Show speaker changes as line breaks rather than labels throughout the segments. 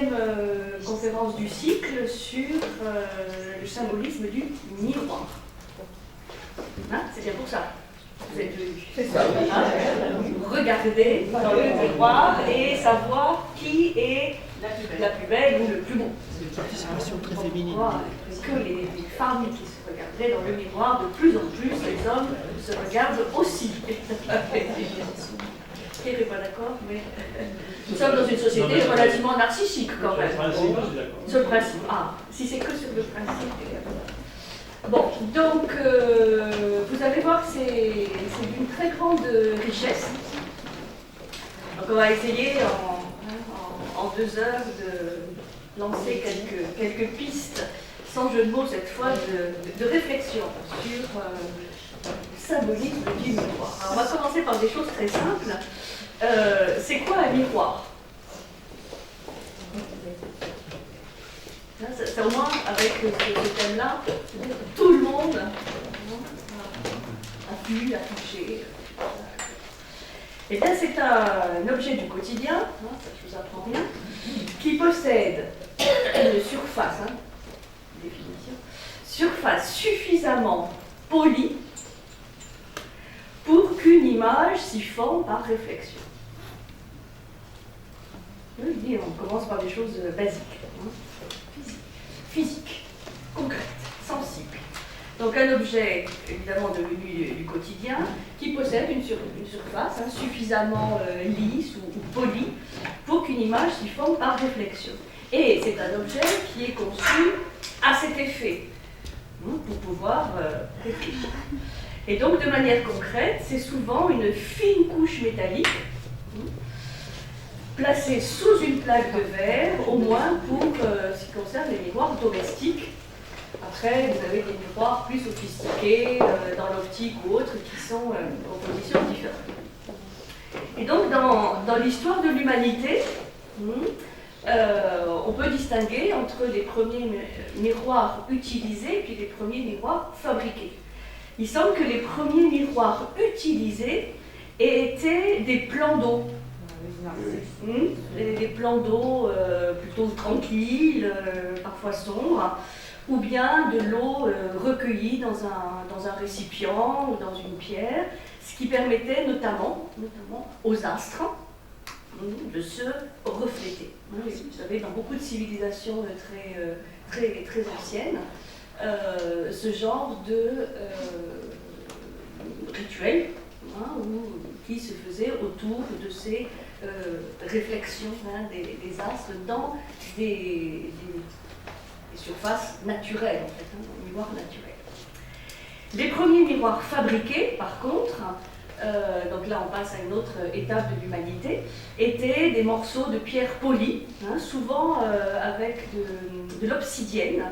deuxième conférence du cycle sur le symbolisme du miroir. Hein, c'est bien pour ça. Vous êtes venus.
C'est ça.
Regarder dans le miroir et savoir qui est la plus belle ou le plus beau.
C'est une participation très féminine.
Que les femmes qui se regarderaient dans le miroir, de plus en plus, les hommes se regardent aussi. Pierre n'est pas d'accord, mais nous sommes dans une société relativement narcissique quand même. Sur le principe. Ah, si c'est que sur le principe. Bon, donc vous allez voir que c'est d'une très grande richesse. Donc on va essayer en 2 heures de lancer quelques pistes, sans jeu de mots cette fois, de réflexion sur le symbolisme du miroir. Alors on va commencer par des choses très simples. C'est quoi un miroir? C'est au moins avec ce thème-là, tout le monde a pu, a touché. Et bien c'est un objet du quotidien, ça je vous apprends rien, qui possède une surface, définition, surface suffisamment polie pour qu'une image s'y forme par réflexion. Je dis, on commence par des choses basiques. Physique, concrète, sensible. Donc un objet évidemment devenu du quotidien qui possède une surface suffisamment lisse ou polie pour qu'une image s'y forme par réflexion. Et c'est un objet qui est conçu à cet effet pour pouvoir réfléchir. Et donc de manière concrète, c'est souvent une fine couche métallique placée sous une plaque de verre, au moins pour ce qui concerne les miroirs domestiques. Après, vous avez des miroirs plus sophistiqués, dans l'optique ou autres, qui sont en positions différentes. Et donc, dans l'histoire de l'humanité, on peut distinguer entre les premiers miroirs utilisés et les premiers miroirs fabriqués. Il semble que les premiers miroirs utilisés étaient des plans d'eau. Des plans d'eau plutôt tranquilles, parfois sombres, ou bien de l'eau recueillie dans un récipient ou dans une pierre, ce qui permettait notamment aux astres de se refléter. Vous savez, dans beaucoup de civilisations très anciennes, ce genre de rituel qui se faisait autour de ces réflexions des astres dans des surfaces naturelles, en fait, des miroirs naturels. Les premiers miroirs fabriqués, par contre, donc là on passe à une autre étape de l'humanité, étaient des morceaux de pierre polie, souvent avec de l'obsidienne,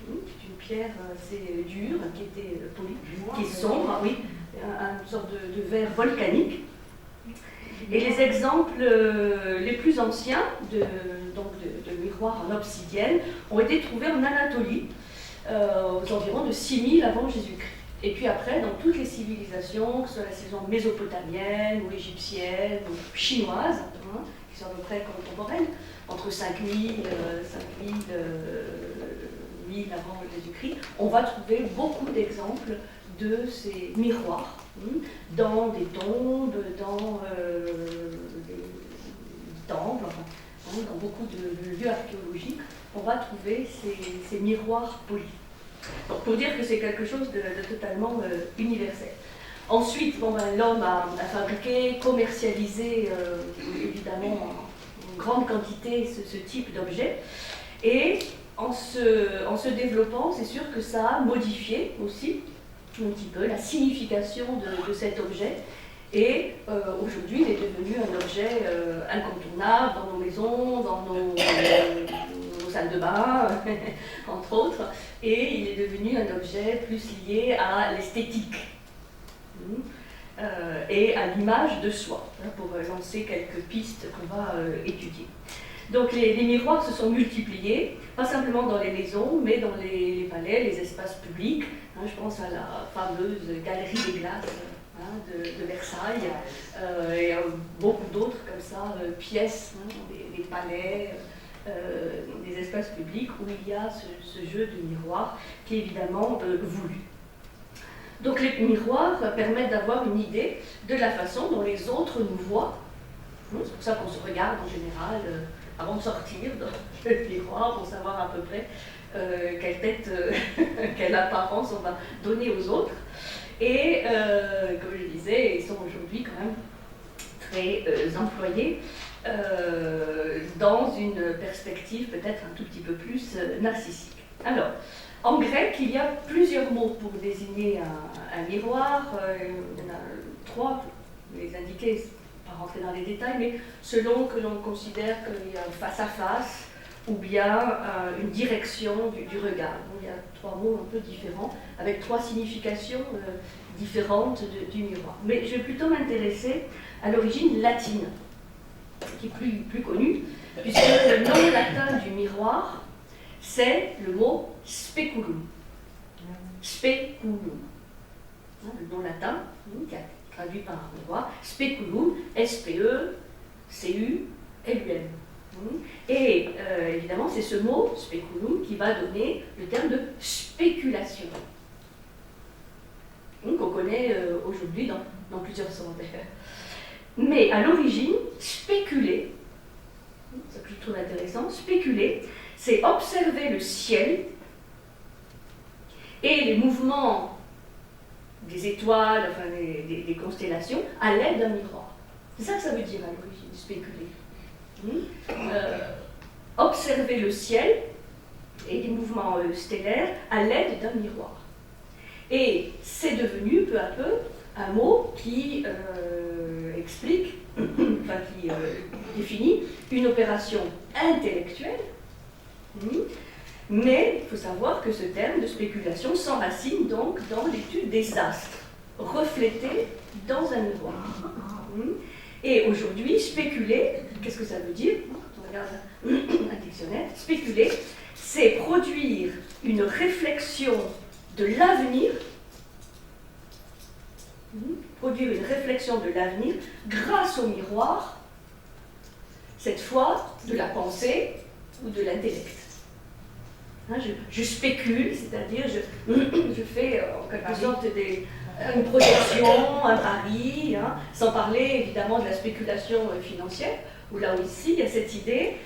qui est une pierre assez dure, qui était polie, qui est sombre, oui, une sorte de verre volcanique. Et les exemples les plus anciens de miroirs en obsidienne ont été trouvés en Anatolie, aux environs de 6000 avant Jésus-Christ. Et puis après, dans toutes les civilisations, que ce soit la civilisation mésopotamienne ou égyptienne ou chinoise, qui sont à peu près contemporaines, entre 5000 et 1000 avant Jésus-Christ, on va trouver beaucoup d'exemples de ces miroirs dans des tombes, dans des temples, dans beaucoup de lieux archéologiques, on va trouver ces miroirs polis. Donc, pour dire que c'est quelque chose de totalement universel. Ensuite, l'homme a fabriqué, commercialisé évidemment en grande quantité ce type d'objet. Et en se développant, c'est sûr que ça a modifié aussi un petit peu la signification de cet objet. Et aujourd'hui, il est devenu un objet incontournable dans nos maisons, dans nos salles de bain, entre autres. Et il est devenu un objet plus lié à l'esthétique et à l'image de soi, pour lancer quelques pistes qu'on va étudier. Donc les miroirs se sont multipliés, pas simplement dans les maisons, mais dans les palais, les espaces publics. Je pense à la fameuse galerie des glaces de Versailles, et beaucoup d'autres comme ça, pièces, des palais, des espaces publics où il y a ce jeu de miroir qui est évidemment voulu. Donc les miroirs permettent d'avoir une idée de la façon dont les autres nous voient. C'est pour ça qu'on se regarde en général avant de sortir dans le miroir pour savoir à peu près quelle tête, quelle apparence on va donner aux autres. Et comme je disais, ils sont aujourd'hui quand même très employés dans une perspective peut-être un tout petit peu plus narcissique. Alors, en grec, il y a plusieurs mots pour désigner un miroir. Il y en a 3, je vais les indiquer, pas rentrer dans les détails, mais selon que l'on considère qu'il y a face à face ou bien une direction du regard. Donc, il y a 3 mots un peu différents, avec 3 significations différentes du miroir. Mais je vais plutôt m'intéresser à l'origine latine, qui est plus connue, puisque le nom latin du miroir, c'est le mot speculum. Speculum. Le nom latin, qui est traduit par miroir, speculum, S-P-E-C-U-L-U-M. Et évidemment, c'est ce mot, speculum, qui va donner le terme de spéculation, qu'on connaît aujourd'hui dans plusieurs sens. Mais à l'origine, spéculer, c'est ce que je trouve intéressant, spéculer, c'est observer le ciel et les mouvements des étoiles, enfin des constellations, à l'aide d'un miroir. C'est ça que ça veut dire à l'origine, spéculer. Observer le ciel et les mouvements stellaires à l'aide d'un miroir. Et c'est devenu peu à peu un mot qui explique, enfin qui définit une opération intellectuelle, mais il faut savoir que ce terme de spéculation s'enracine donc dans l'étude des astres, reflétés dans un miroir. Et aujourd'hui, spéculer, qu'est-ce que ça veut dire? On regarde un dictionnaire. Spéculer, c'est produire une réflexion de l'avenir, grâce au miroir, cette fois de la pensée ou de l'intellect. Je spécule, c'est-à-dire je fais en quelque sorte une projection, un pari, sans parler évidemment de la spéculation financière, où là aussi il y a cette idée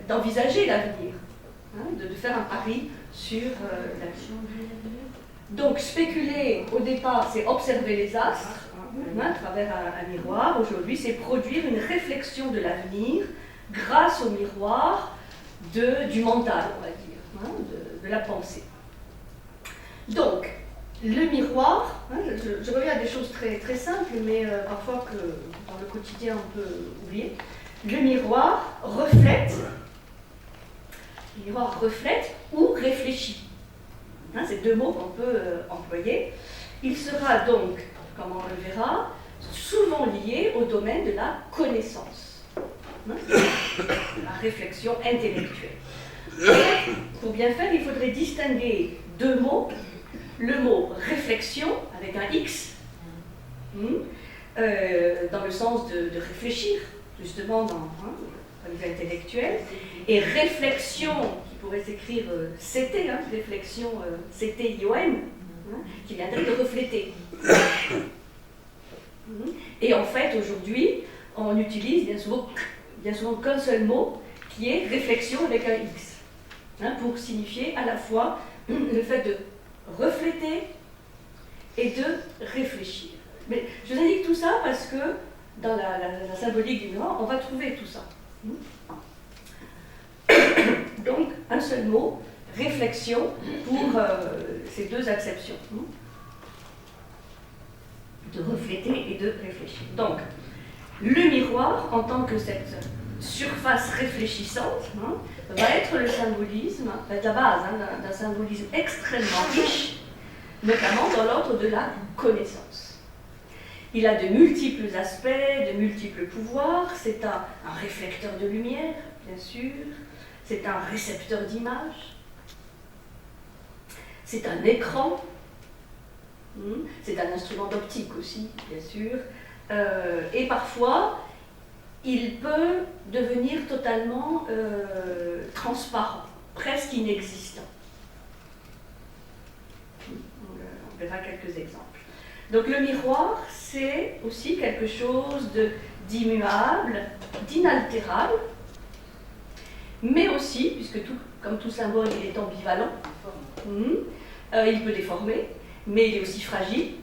d'envisager l'avenir, de faire un pari sur l'avenir. Donc spéculer au départ, c'est observer les astres à travers un miroir. Aujourd'hui, c'est produire une réflexion de l'avenir grâce au miroir du mental, on va dire, de la pensée. Donc, le miroir, je reviens à des choses très, très simples, mais parfois que dans le quotidien on peut oublier. Le miroir reflète ou réfléchit. C'est 2 mots qu'on peut employer. Il sera donc, comme on le verra, souvent lié au domaine de la connaissance, la réflexion intellectuelle. Pour bien faire, il faudrait distinguer 2 mots. Le mot réflexion, avec un X, dans le sens de réfléchir, justement dans le vue intellectuelle, et réflexion, qui pourrait s'écrire CT, réflexion CT-I-O-N, qui viendrait de refléter. Et en fait, aujourd'hui, on utilise bien souvent qu'un seul mot, qui est réflexion avec un X, pour signifier à la fois le fait de refléter et de réfléchir. Mais je vous indique tout ça parce que dans la symbolique du miroir, on va trouver tout ça. Donc, un seul mot, réflexion, pour ces 2 acceptions. De refléter et de réfléchir. Donc, le miroir, en tant que cette surface réfléchissante, va être le symbolisme, va être la base d'un symbolisme extrêmement riche, notamment dans l'ordre de la connaissance. Il a de multiples aspects, de multiples pouvoirs. C'est un réflecteur de lumière, bien sûr. C'est un récepteur d'images. C'est un écran. C'est un instrument d'optique aussi, bien sûr. Et parfois, il peut devenir totalement transparent, presque inexistant. On verra quelques exemples. Donc le miroir, c'est aussi quelque chose d'immuable, d'inaltérable, mais aussi, puisque comme tout symbole, il est ambivalent, il peut déformer, mais il est aussi fragile,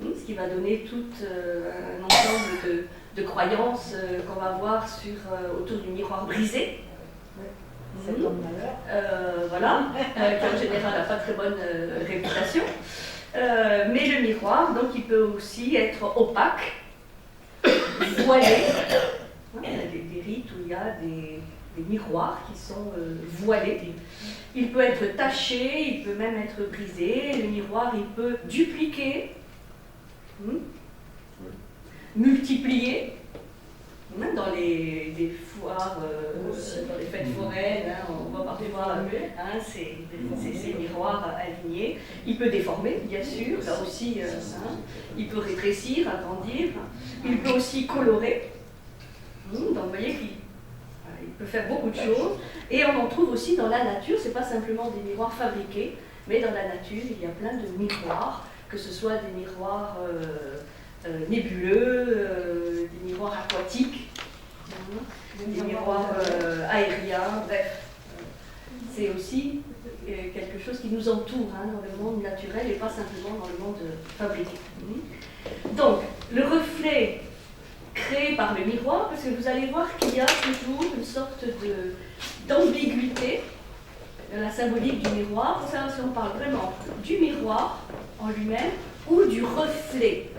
ce qui va donner tout un ensemble de croyances qu'on va voir autour du miroir brisé. Voilà, qui en général n'a pas très bonne réputation. Mais le miroir, donc, il peut aussi être opaque, voilé. Il y a des rites où il y a des miroirs qui sont voilés. Il peut être taché, il peut même être brisé. Le miroir, il peut dupliquer, multiplier. Même dans les foires, dans les fêtes foraines, on voit parfois ces miroirs alignés. Il peut déformer, bien sûr, là aussi, il peut rétrécir, agrandir. Il peut aussi colorer. Donc vous voyez qu'il peut faire beaucoup de choses. Et on en trouve aussi dans la nature, ce n'est pas simplement des miroirs fabriqués, mais dans la nature, il y a plein de miroirs, que ce soit des miroirs nébuleux, des miroirs aquatiques, des miroirs aériens, bref. C'est aussi quelque chose qui nous entoure dans le monde naturel et pas simplement dans le monde fabriqué. Donc, le reflet créé par le miroir, parce que vous allez voir qu'il y a toujours une sorte d'ambiguïté dans la symbolique du miroir. Il faut savoir si on parle vraiment du miroir en lui-même ou du reflet.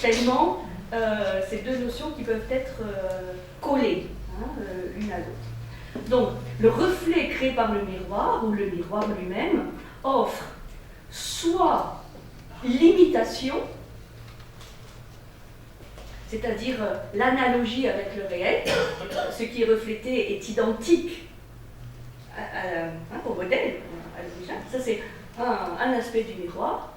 Tellement ces deux notions qui peuvent être collées l'une à l'autre. Donc, le reflet créé par le miroir, ou le miroir lui-même, offre soit l'imitation, c'est-à-dire l'analogie avec le réel, ce qui est reflété est identique au modèle, à l'original. Ça, c'est un aspect du miroir.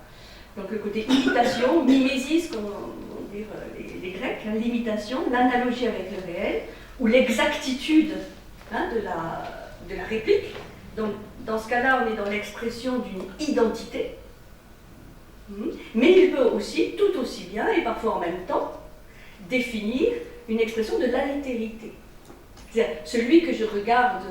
Donc le côté imitation, mimésis, comme vont dire les Grecs, l'imitation, l'analogie avec le réel, ou l'exactitude de la réplique. Donc dans ce cas-là, on est dans l'expression d'une identité, mais il peut aussi, tout aussi bien, et parfois en même temps, définir une expression de l'altérité. C'est-à-dire, celui que je regarde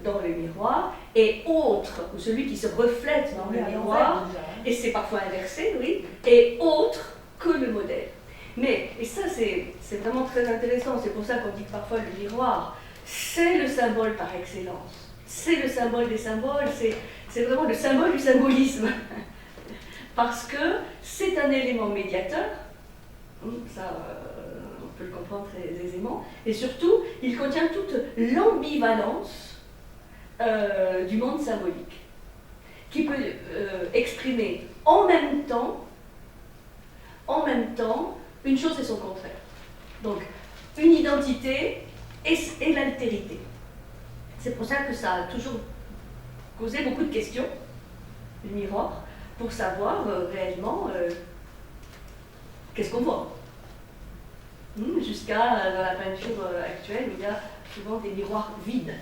dans le miroir est autre, ou celui qui se reflète dans le miroir, et c'est parfois inversé, oui, est autre que le modèle. Mais, et ça c'est vraiment très intéressant, c'est pour ça qu'on dit que parfois le miroir, c'est le symbole par excellence. C'est le symbole des symboles, c'est vraiment le symbole du symbolisme. Parce que c'est un élément médiateur, ça on peut le comprendre très aisément, et surtout, il contient toute l'ambivalence du monde symbolique, qui peut exprimer en même temps, une chose et son contraire. Donc, une identité et l'altérité. C'est pour ça que ça a toujours causé beaucoup de questions, le miroir, pour savoir réellement qu'est-ce qu'on voit. Jusqu'à dans la peinture actuelle, il y a souvent des miroirs vides.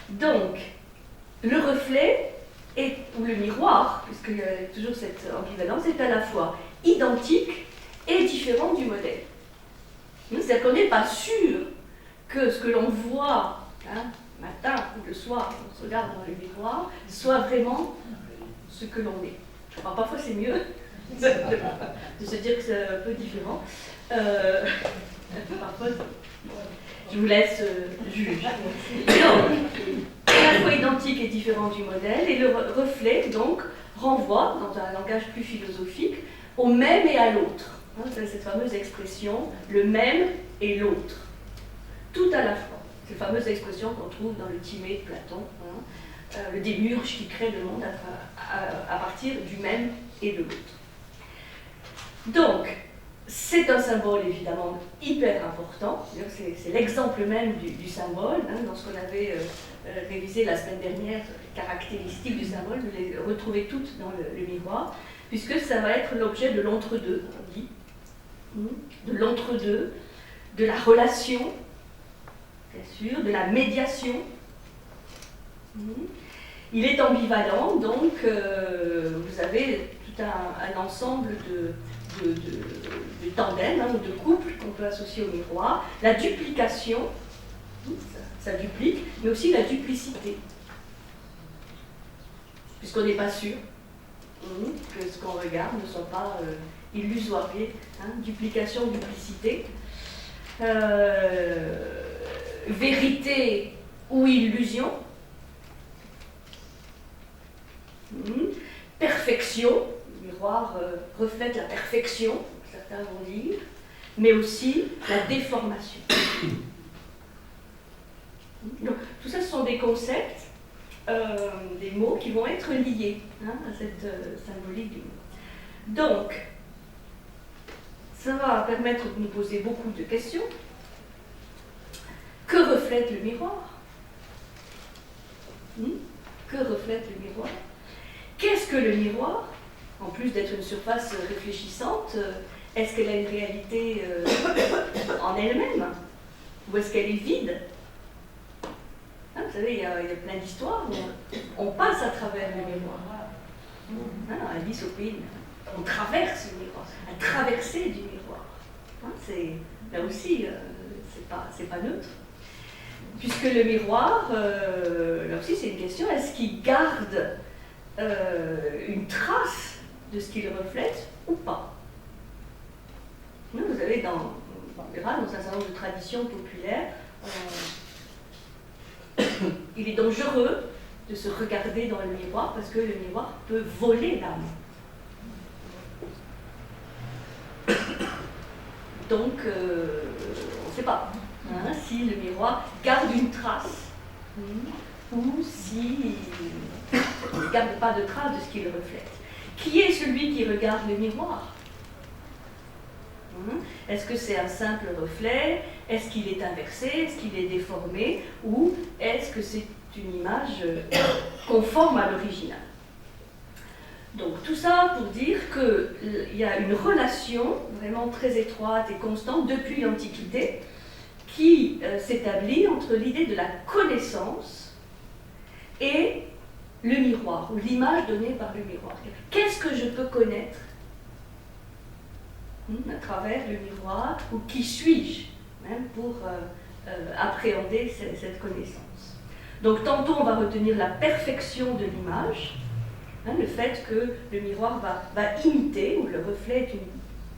Donc, le reflet, ou le miroir, puisqu'il y a toujours cette ambivalence, est à la fois identique et différent du modèle. C'est-à-dire qu'on n'est pas sûr que ce que l'on voit matin ou le soir, on se regarde dans le miroir, soit vraiment ce que l'on est. Alors, parfois c'est mieux de se dire que c'est un peu différent. Parfois, je vous laisse juger. Donc, à la fois identique et différent du modèle, et le reflet, donc, renvoie, dans un langage plus philosophique, au même et à l'autre. C'est cette fameuse expression, le même et l'autre. Tout à la fois. Cette fameuse expression qu'on trouve dans le Timée de Platon, le démiurge qui crée le monde à partir du même et de l'autre. Donc, c'est un symbole évidemment hyper important, c'est l'exemple même du symbole, dans ce qu'on avait révisé la semaine dernière, les caractéristiques du symbole, vous les retrouvez toutes dans le miroir. puisque ça va être l'objet de l'entre-deux, on dit, de l'entre-deux, de la relation, bien sûr, de la médiation. Il est ambivalent, donc vous avez tout un ensemble de tandems, ou de couples qu'on peut associer au miroir. La duplication, ça duplique, mais aussi la duplicité, puisqu'on n'est pas sûr que ce qu'on regarde ne soit pas illusoire. Duplication, duplicité. Vérité ou illusion. Perfection, le miroir reflète la perfection, certains vont dire, mais aussi la déformation. Donc, tout ça, ce sont des concepts, des mots qui vont être liés à cette symbolique du mot. Donc, ça va permettre de nous poser beaucoup de questions. Que reflète le miroir? Que reflète le miroir? Qu'est-ce que le miroir? En plus d'être une surface réfléchissante, est-ce qu'elle a une réalité en elle-même? Ou est-ce qu'elle est vide? Vous savez, il y a plein d'histoires où on passe à travers le miroir. Alice au pays, on traverse le miroir, la traversée du miroir. Là aussi, c'est pas neutre. Puisque le miroir, là aussi c'est une question, est-ce qu'il garde une trace de ce qu'il reflète ou pas? Vous savez, on verra dans un certain nombre de traditions populaires, il est dangereux de se regarder dans le miroir parce que le miroir peut voler l'âme. Donc, on ne sait pas si le miroir garde une trace ou s'il ne garde pas de trace de ce qu'il reflète. Qui est celui qui regarde le miroir? Est-ce que c'est un simple reflet? Est-ce qu'il est inversé? Est-ce qu'il est déformé? Ou est-ce que c'est une image conforme à l'original? Donc tout ça pour dire qu'il y a une relation vraiment très étroite et constante depuis l'Antiquité qui s'établit entre l'idée de la connaissance et le miroir, ou l'image donnée par le miroir. Qu'est-ce que je peux connaître à travers le miroir, ou qui suis-je pour appréhender cette connaissance? Donc tantôt on va retenir la perfection de l'image, le fait que le miroir va imiter, ou le reflet est une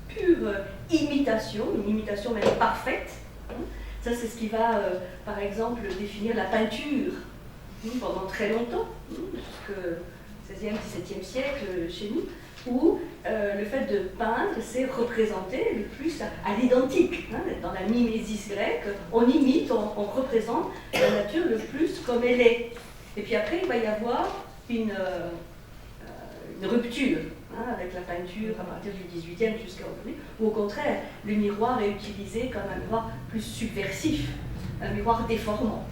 pure imitation même parfaite. Ça c'est ce qui va par exemple définir la peinture pendant très longtemps, jusqu'au XVIe, XVIIe siècle chez nous, où le fait de peindre, c'est représenter le plus à l'identique. Dans la mimésis grecque, on imite, on représente la nature le plus comme elle est. Et puis après, il va y avoir une rupture avec la peinture à partir du XVIIIe jusqu'à aujourd'hui, où au contraire, le miroir est utilisé comme un miroir plus subversif, un miroir déformant.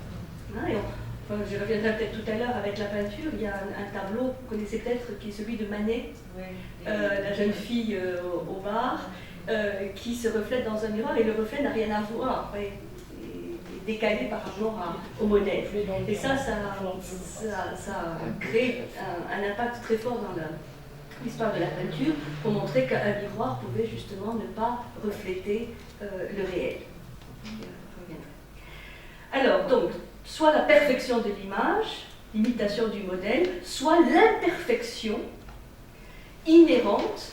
Je reviendrai peut-être tout à l'heure avec la peinture. Il y a un tableau, vous connaissez peut-être, qui est celui de Manet, la jeune fille au bar, qui se reflète dans un miroir et le reflet n'a rien à voir, il est décalé par rapport au modèle. Et ça crée un impact très fort dans l'histoire de la peinture pour montrer qu'un miroir pouvait justement ne pas refléter le réel. Alors, donc, soit la perfection de l'image, l'imitation du modèle, soit l'imperfection inhérente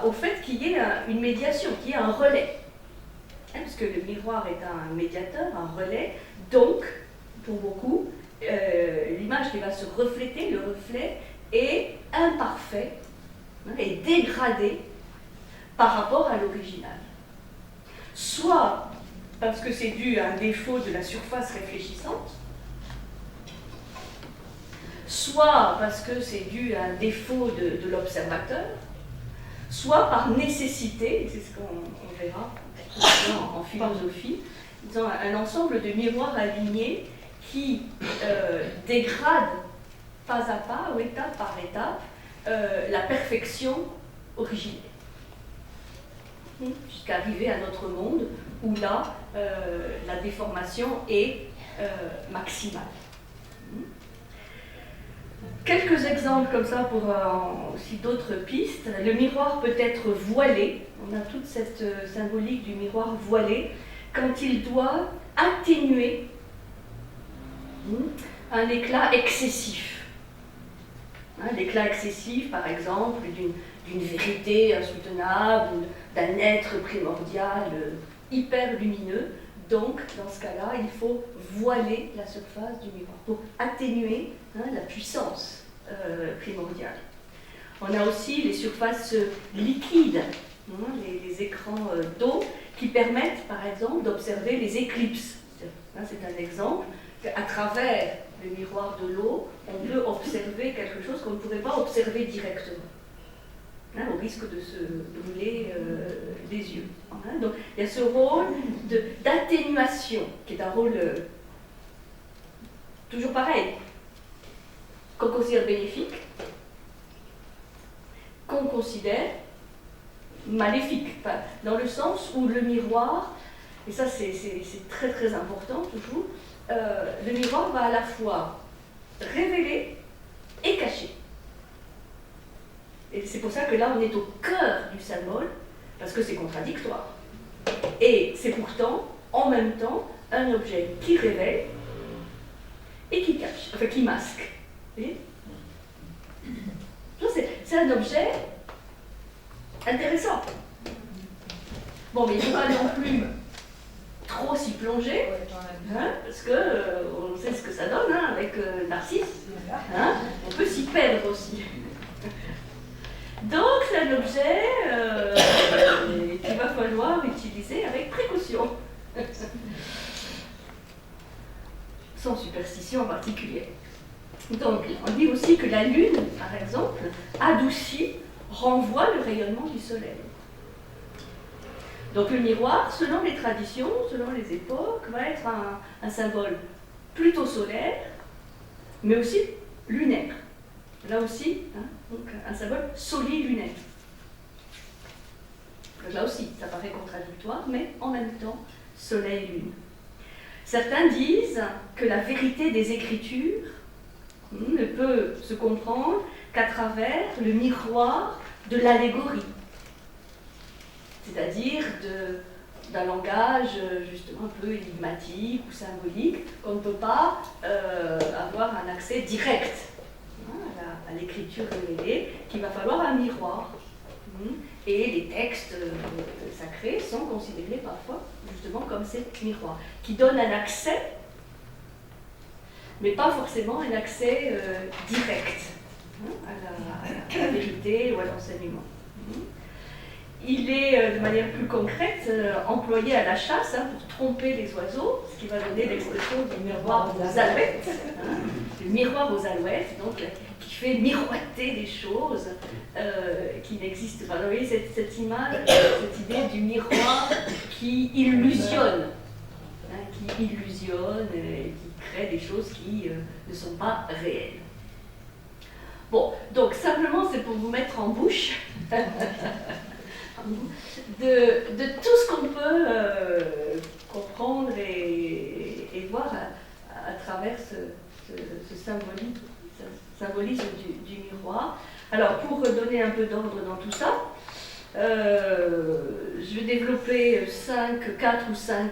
au fait qu'il y ait une médiation, qu'il y ait un relais. Parce que le miroir est un médiateur, un relais, donc, pour beaucoup, l'image qui va se refléter, le reflet, est imparfait, est dégradé par rapport à l'original. Soit parce que c'est dû à un défaut de la surface réfléchissante, soit parce que c'est dû à un défaut de l'observateur, soit par nécessité, et c'est ce qu'on verra en philosophie, disons, un ensemble de miroirs alignés qui dégradent pas à pas, ou étape par étape, la perfection originelle. Jusqu'à arriver à notre monde où là, la déformation est maximale. Quelques exemples comme ça pour aussi d'autres pistes. Le miroir peut être voilé. On a toute cette symbolique du miroir voilé quand il doit atténuer un éclat excessif. L'éclat excessif, par exemple, d'une vérité insoutenable, d'un être primordial hyper lumineux. Donc, dans ce cas-là, il faut voiler la surface du miroir pour atténuer la puissance primordiale. On a aussi les surfaces liquides, les écrans d'eau, qui permettent, par exemple, d'observer les éclipses. C'est un exemple qu'à travers le miroir de l'eau, on peut observer quelque chose qu'on ne pourrait pas observer directement, au risque de se brûler les yeux. Donc il y a ce rôle d'atténuation, qui est un rôle toujours pareil, qu'on considère bénéfique, qu'on considère maléfique, enfin, dans le sens où le miroir, et ça c'est très très important toujours, le miroir va à la fois révéler et cacher. Et c'est pour ça que là on est au cœur du symbole, parce que c'est contradictoire. Et c'est pourtant, en même temps, un objet qui révèle et qui cache, enfin qui masque. Vous voyez ? C'est un objet intéressant. Bon, mais il ne faut pas non plus trop s'y plonger, parce que on sait ce que ça donne avec Narcisse. On peut s'y perdre aussi. Donc c'est un objet qu'il va falloir utiliser avec précaution, sans superstition en particulier. Donc on dit aussi que la Lune, par exemple, adoucit, renvoie le rayonnement du Soleil. Donc le miroir, selon les traditions, selon les époques, va être un symbole plutôt solaire, mais aussi lunaire. Là aussi, donc un symbole solilunaire. Là aussi, ça paraît contradictoire, mais en même temps, soleil-lune. Certains disent que la vérité des Écritures ne peut se comprendre qu'à travers le miroir de l'allégorie, c'est-à-dire d'un langage justement un peu énigmatique ou symbolique, qu'on ne peut pas avoir un accès direct à l'écriture révélée, qu'il va falloir un miroir. Et les textes sacrés sont considérés parfois justement comme ces miroirs, qui donnent un accès, mais pas forcément un accès direct à la vérité ou à l'enseignement. Il est, de manière plus concrète, employé à la chasse pour tromper les oiseaux, ce qui va donner l'expression du miroir aux alouettes. Le miroir aux alouettes, donc, qui fait miroiter des choses qui n'existent pas. Vous voyez cette image, cette idée du miroir qui illusionne, et qui crée des choses qui ne sont pas réelles. Bon, donc simplement c'est pour vous mettre en bouche de tout ce qu'on peut comprendre et voir à travers ce symbolisme du miroir. Alors, pour donner un peu d'ordre dans tout ça, je vais développer 4 ou 5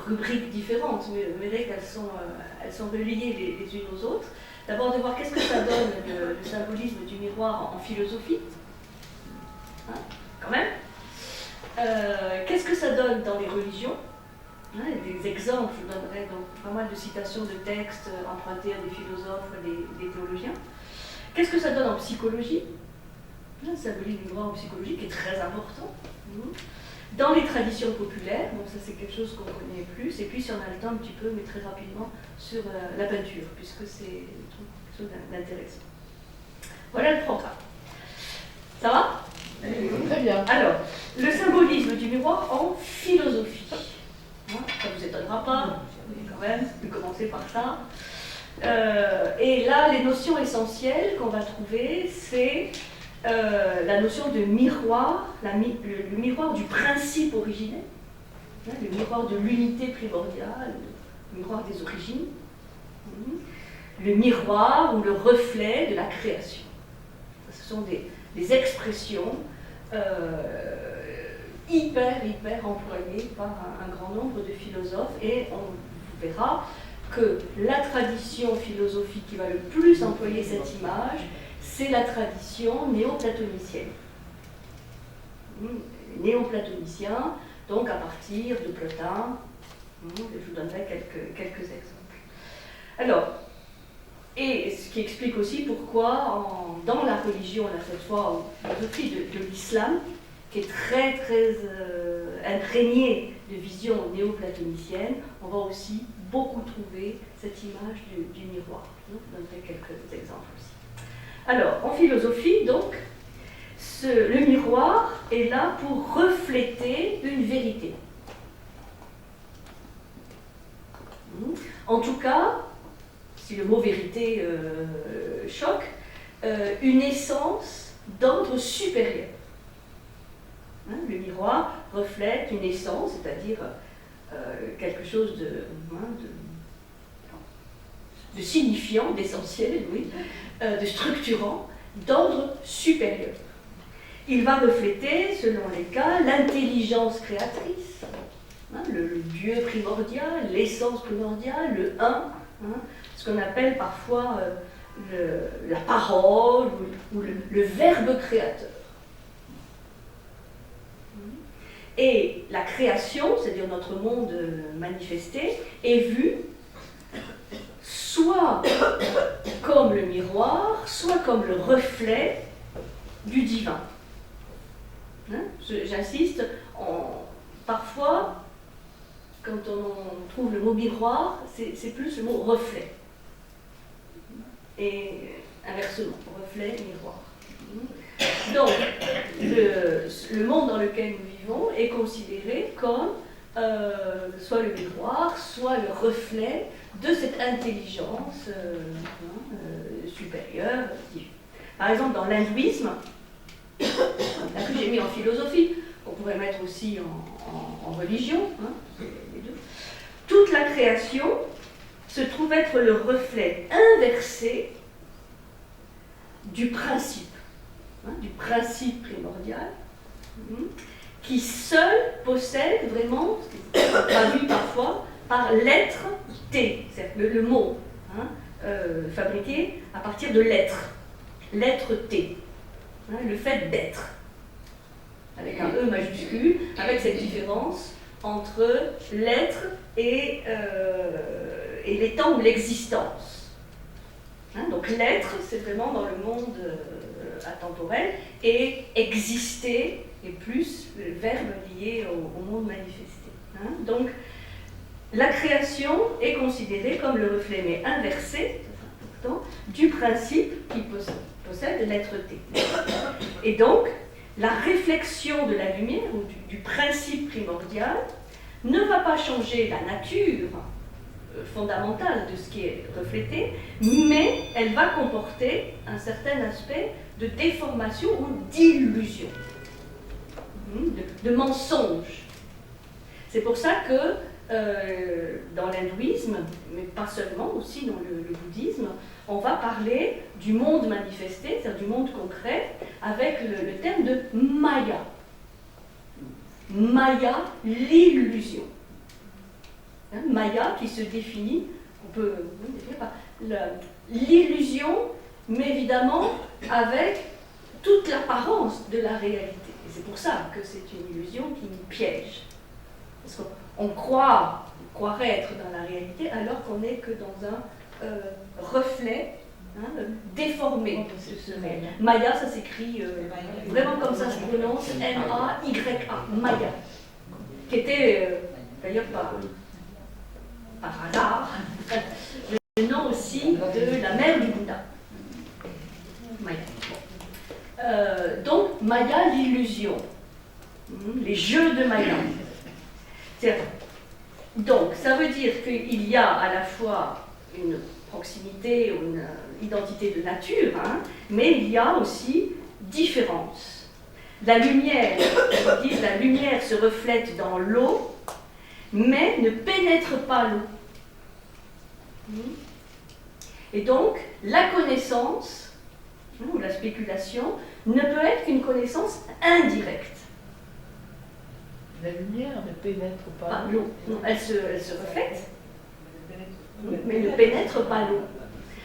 rubriques différentes, mais vous verrez qu'elles sont reliées les unes aux autres. D'abord, de voir qu'est-ce que ça donne le symbolisme du miroir en philosophie. Quand même. Qu'est-ce que ça donne dans les religions? Des exemples, je donnerai donc pas mal de citations de textes empruntés à des philosophes, des théologiens. Qu'est-ce que ça donne en psychologie? Le symbolisme du miroir en psychologie qui est très important. Dans les traditions populaires, donc ça c'est quelque chose qu'on connaît plus, et puis si on a le temps un petit peu, mais très rapidement, sur la peinture, puisque c'est quelque chose d'intéressant. Voilà le programme. Ça va?
Très bien.
Alors, le symbolisme du miroir en philosophie. Ça ne vous étonnera pas, mais quand même, je vais commencer par ça. Et là, les notions essentielles qu'on va trouver, c'est la notion de miroir, le miroir du principe originel, hein, le miroir de l'unité primordiale, le miroir des origines, le miroir ou le reflet de la création. Ce sont des expressions hyper employées par un grand nombre de philosophes, et on verra que la tradition philosophique qui va le plus employer cette image, c'est la tradition néoplatonicienne. Néoplatonicien, donc à partir de Plotin. Je vous donnerai quelques exemples. Alors, et ce qui explique aussi pourquoi, dans la religion, là, cette fois, en philosophie de l'islam, qui est très imprégnée de vision néoplatonicienne, on va aussi beaucoup trouver cette image du miroir. Je vous donnerai quelques exemples aussi. Alors, en philosophie, donc, le miroir est là pour refléter une vérité. En tout cas, si le mot vérité choque, une essence d'ordre supérieur. Hein, le miroir reflète une essence, c'est-à-dire quelque chose de signifiant, d'essentiel, oui, de structurant, d'ordre supérieur. Il va refléter, selon les cas, l'intelligence créatrice, hein, le Dieu primordial, l'essence primordiale, le un, hein, ce qu'on appelle parfois la parole ou le verbe créateur. Et la création, c'est-à-dire notre monde manifesté, est vue soit comme le miroir, soit comme le reflet du divin. Hein, j'insiste, parfois, quand on trouve le mot miroir, c'est plus le mot reflet. Et inversement, reflet, miroir. Donc, le monde dans lequel nous vivons est considéré comme soit le miroir, soit le reflet de cette intelligence supérieure. Par exemple, dans l'hindouisme, là que j'ai mis en philosophie, on pourrait mettre aussi en religion, hein, les deux. Toute la création se trouve être le reflet inversé du principe primordial, qui seul possède vraiment, traduit parfois par l'être T, c'est-à-dire le mot, hein, fabriqué à partir de l'être T, hein, le fait d'être, avec un E majuscule, avec cette différence entre l'être et l'étant ou l'existence. Hein, donc l'être, c'est vraiment dans le monde atemporel, et exister est plus le verbe lié au monde manifesté. Hein. Donc la création est considérée comme le reflet, mais inversé, c'est important, du principe qui possède l'être-té. Et donc, la réflexion de la lumière, ou du principe primordial, ne va pas changer la nature fondamentale de ce qui est reflété, mais elle va comporter un certain aspect de déformation ou d'illusion, de mensonge. C'est pour ça que dans l'hindouisme, mais pas seulement, aussi dans le bouddhisme, on va parler du monde manifesté, c'est-à-dire du monde concret, avec le terme de Maya. Maya, l'illusion. Hein, Maya qui se définit, on peut définir par l'illusion, mais évidemment avec toute l'apparence de la réalité. Et c'est pour ça que c'est une illusion qui nous piège. Parce qu'on croirait être dans la réalité alors qu'on n'est que dans un reflet déformé de ce réel. Maya, ça s'écrit vraiment comme ça se prononce, M-A-Y-A, Maya, qui était d'ailleurs par hasard le nom aussi de la mère du Bouddha. Maya. Donc Maya, l'illusion, les jeux de Maya. Donc ça veut dire qu'il y a à la fois une proximité ou une identité de nature, hein, mais il y a aussi différence. La lumière, ils disent, la lumière se reflète dans l'eau, mais ne pénètre pas l'eau. Et donc, la connaissance, ou la spéculation, ne peut être qu'une connaissance indirecte.
La lumière ne pénètre pas
l'eau. Elle se reflète, mais ne pénètre pas l'eau.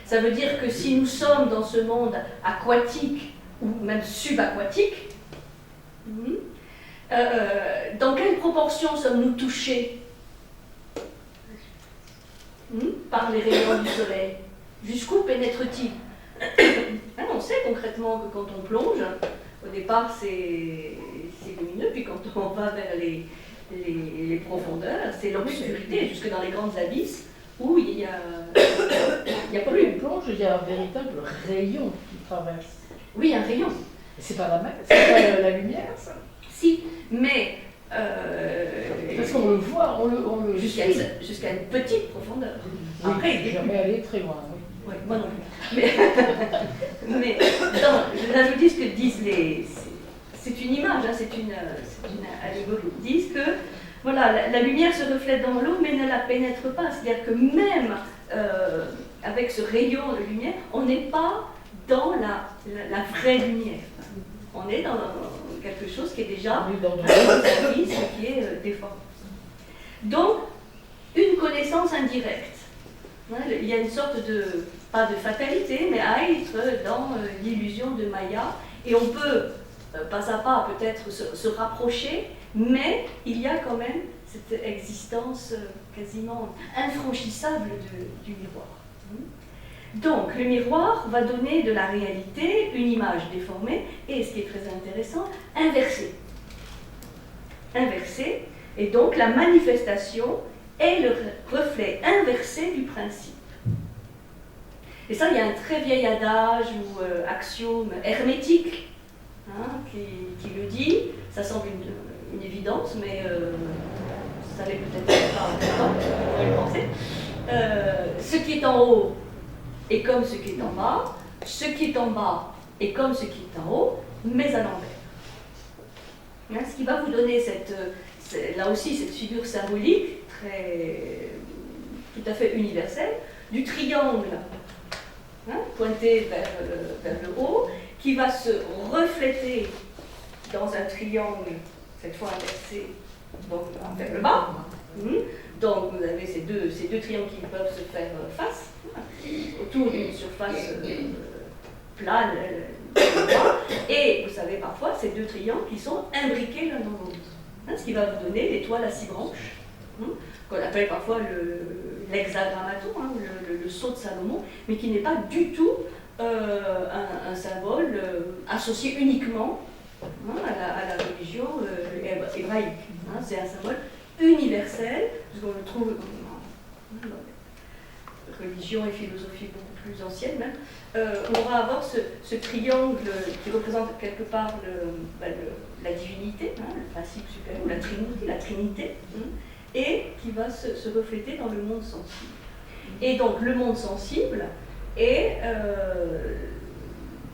Ça veut dire que si nous sommes dans ce monde aquatique ou même subaquatique, dans quelle proportion sommes-nous touchés par les rayons du soleil? Jusqu'où pénètre-t-il? On sait concrètement que quand on plonge, au départ c'est lumineux, puis quand on va vers les profondeurs, c'est l'obscurité, jusque dans les grandes abysses, où il y a
plus une plonge, il y a un véritable rayon qui traverse.
Oui, un rayon.
C'est pas la lumière, ça?
Si, mais...
parce qu'on le voit, on le
jusqu'à une petite profondeur.
Oui, après, il n'est jamais allé très loin. Oui.
Oui, moi non plus. Mais là, je dis ce que disent les... C'est une image, hein, c'est une allégorie. Ils disent que voilà, la lumière se reflète dans l'eau, mais ne la pénètre pas. C'est-à-dire que même avec ce rayon de lumière, on n'est pas dans la vraie lumière. On est dans quelque chose qui est déjà un service qui est déformé. Donc, une connaissance indirecte. Il y a une sorte de, pas de fatalité, mais à être dans l'illusion de Maya. Et on peut, pas à pas, peut-être se rapprocher, mais il y a quand même cette existence quasiment infranchissable du miroir. Donc, le miroir va donner de la réalité une image déformée et, ce qui est très intéressant, inversée. Inversée, et donc la manifestation est le reflet inversé du principe. Et ça, il y a un très vieil adage ou axiome hermétique qui le dit. Ça semble une évidence, mais ça l'est peut-être pas encore, on pourrait le penser. Ce qui est en haut est comme ce qui est en bas, ce qui est en bas est comme ce qui est en haut, mais à l'envers. Ce qui va vous donner là aussi cette figure symbolique tout à fait universelle du triangle pointé vers le haut, qui va se refléter dans un triangle, cette fois inversé, donc vers le bas. Donc vous avez ces deux triangles qui peuvent se faire face, autour d'une surface plane, et vous savez parfois ces deux triangles qui sont imbriqués l'un dans l'autre. Ce qui va vous donner l'étoile à 6 branches, qu'on appelle parfois l'hexagrammaton, le sceau de Salomon, mais qui n'est pas du tout un symbole associé uniquement à la religion hébraïque. C'est un symbole universel, parce qu'on le trouve dans religion et philosophie beaucoup plus ancienne même. On va avoir ce triangle qui représente quelque part la divinité, le principe supérieur, ou la trinité, et qui va se refléter dans le monde sensible. Et donc le monde sensible est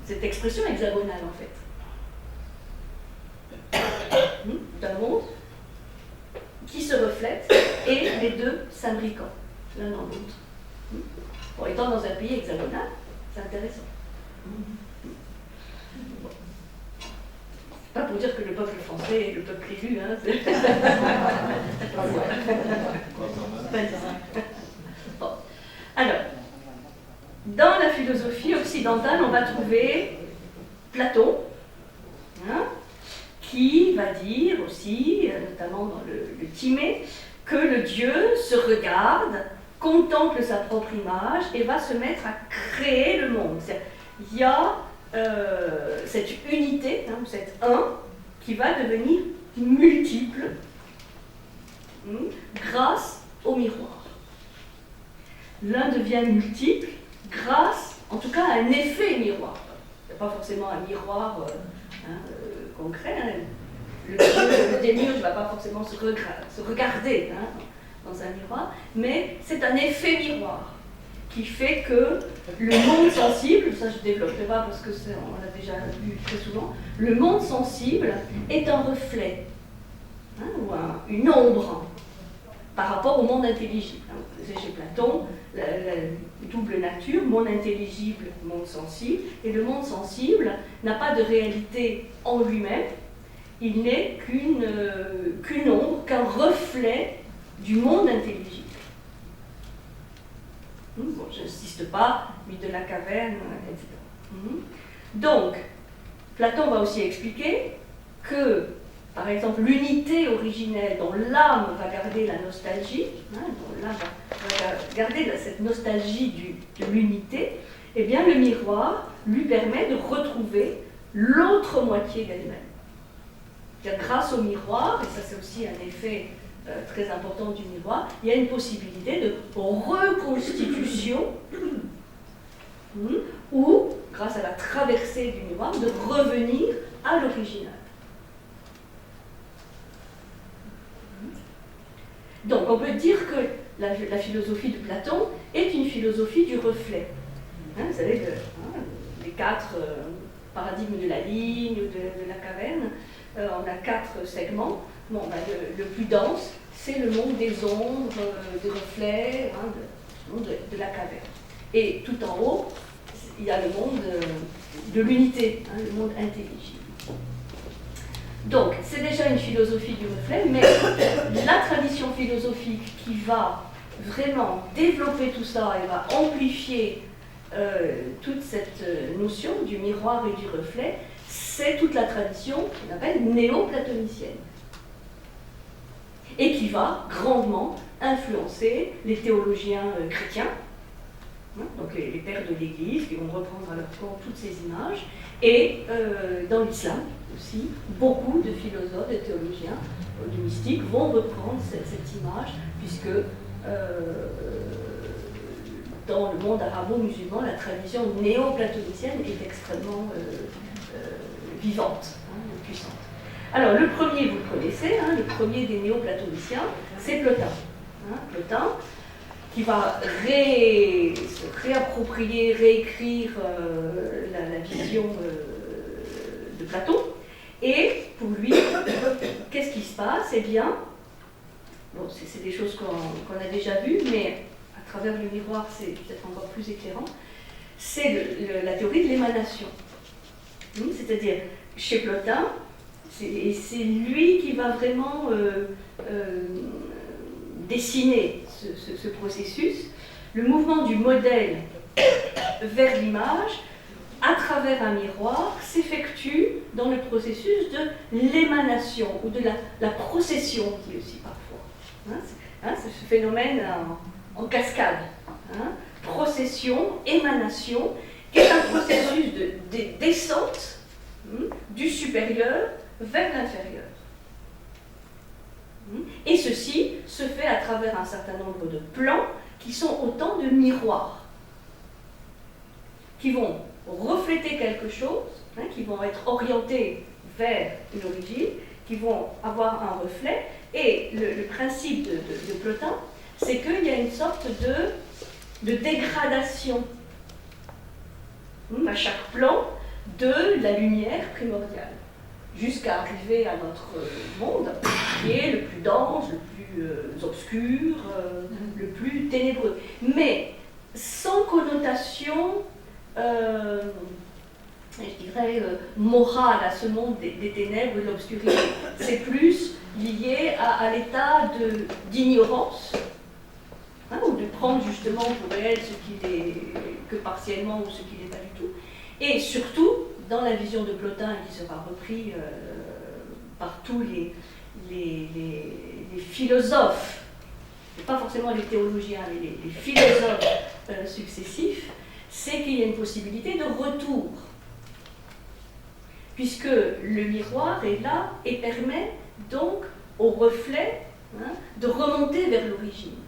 cette expression hexagonale en fait. D'un monde qui se reflète et les deux s'imbriquant l'un dans l'autre. Bon, étant dans un pays hexagonal, c'est intéressant. Pas pour dire que le peuple français est le peuple élu, Bon. Alors, dans la philosophie occidentale, on va trouver Platon, qui va dire aussi, notamment dans le Timée, que le Dieu se regarde, contemple sa propre image et va se mettre à créer le monde. Il y a cette unité, cet un, qui va devenir multiple grâce au miroir. L'un devient multiple grâce, en tout cas, à un effet miroir. Il n'y a pas forcément un miroir concret. Le démiurge ne va pas forcément se regarder dans un miroir, mais c'est un effet miroir qui fait que le monde sensible, ça je ne développerai pas parce que on l'a déjà vu très souvent, le monde sensible est un reflet, hein, ou une ombre par rapport au monde intelligible. C'est chez Platon, la double nature, monde intelligible, monde sensible, et le monde sensible n'a pas de réalité en lui-même, il n'est qu'une ombre, qu'un reflet du monde intelligible. Bon, je n'insiste pas, mythe de la caverne, etc. Donc, Platon va aussi expliquer que, par exemple, l'unité originelle dont l'âme va garder la nostalgie, hein, dont l'âme va garder cette nostalgie de l'unité, eh bien, le miroir lui permet de retrouver l'autre moitié d'elle-même. Grâce au miroir, et ça c'est aussi un effet très important du miroir, il y a une possibilité de reconstitution ou, grâce à la traversée du miroir, de revenir à l'original. Donc on peut dire que la philosophie de Platon est une philosophie du reflet. Hein, vous savez, les 4 paradigmes de la ligne ou de la caverne, on a 4 segments. Bon, le plus dense, c'est le monde des ombres, des reflets, hein, le monde de la caverne. Et tout en haut, il y a le monde de l'unité, hein, le monde intelligible. Donc, c'est déjà une philosophie du reflet, mais la tradition philosophique qui va vraiment développer tout ça et va amplifier toute cette notion du miroir et du reflet, c'est toute la tradition qu'on appelle néo-platonicienne. Et qui va grandement influencer les théologiens chrétiens, hein, donc les pères de l'Église, qui vont reprendre à leur compte toutes ces images, et dans l'islam aussi, beaucoup de philosophes, de théologiens, de mystiques vont reprendre cette image, puisque dans le monde arabo-musulman, la tradition néo-platonicienne est extrêmement vivante, hein, puissante. Alors, le premier, vous le connaissez, hein, le premier des néo-platoniciens, c'est Plotin. Hein, Plotin, qui va se réapproprier, réécrire la vision de Platon. Et pour lui, qu'est-ce qui se passe? Eh bien, bon, c'est des choses qu'on a déjà vues, mais à travers le miroir, c'est peut-être encore plus éclairant. C'est la théorie de l'émanation. C'est-à-dire, chez Plotin, c'est lui qui va vraiment dessiner ce processus, le mouvement du modèle vers l'image, à travers un miroir, s'effectue dans le processus de l'émanation ou de la procession, on dit aussi parfois. C'est ce phénomène en cascade. Hein, procession, émanation, qui est un processus de descente du supérieur vers l'inférieur. Et ceci se fait à travers un certain nombre de plans qui sont autant de miroirs, qui vont refléter quelque chose, hein, qui vont être orientés vers une origine, qui vont avoir un reflet. Et le principe de Plotin, c'est qu'il y a une sorte de dégradation à chaque plan de la lumière primordiale, jusqu'à arriver à notre monde, qui est le plus dense, le plus obscur, le plus ténébreux. Mais sans connotation, je dirais, morale à ce monde des ténèbres et de l'obscurité. C'est plus lié à l'état d'ignorance, hein, ou de prendre justement pour réel ce qu'il est que partiellement ou ce qu'il n'est pas du tout. Et surtout, dans la vision de Plotin, qui sera repris par tous les philosophes, et pas forcément les théologiens, mais les philosophes successifs, c'est qu'il y a une possibilité de retour, puisque le miroir est là et permet donc au reflet, hein, de remonter vers l'origine.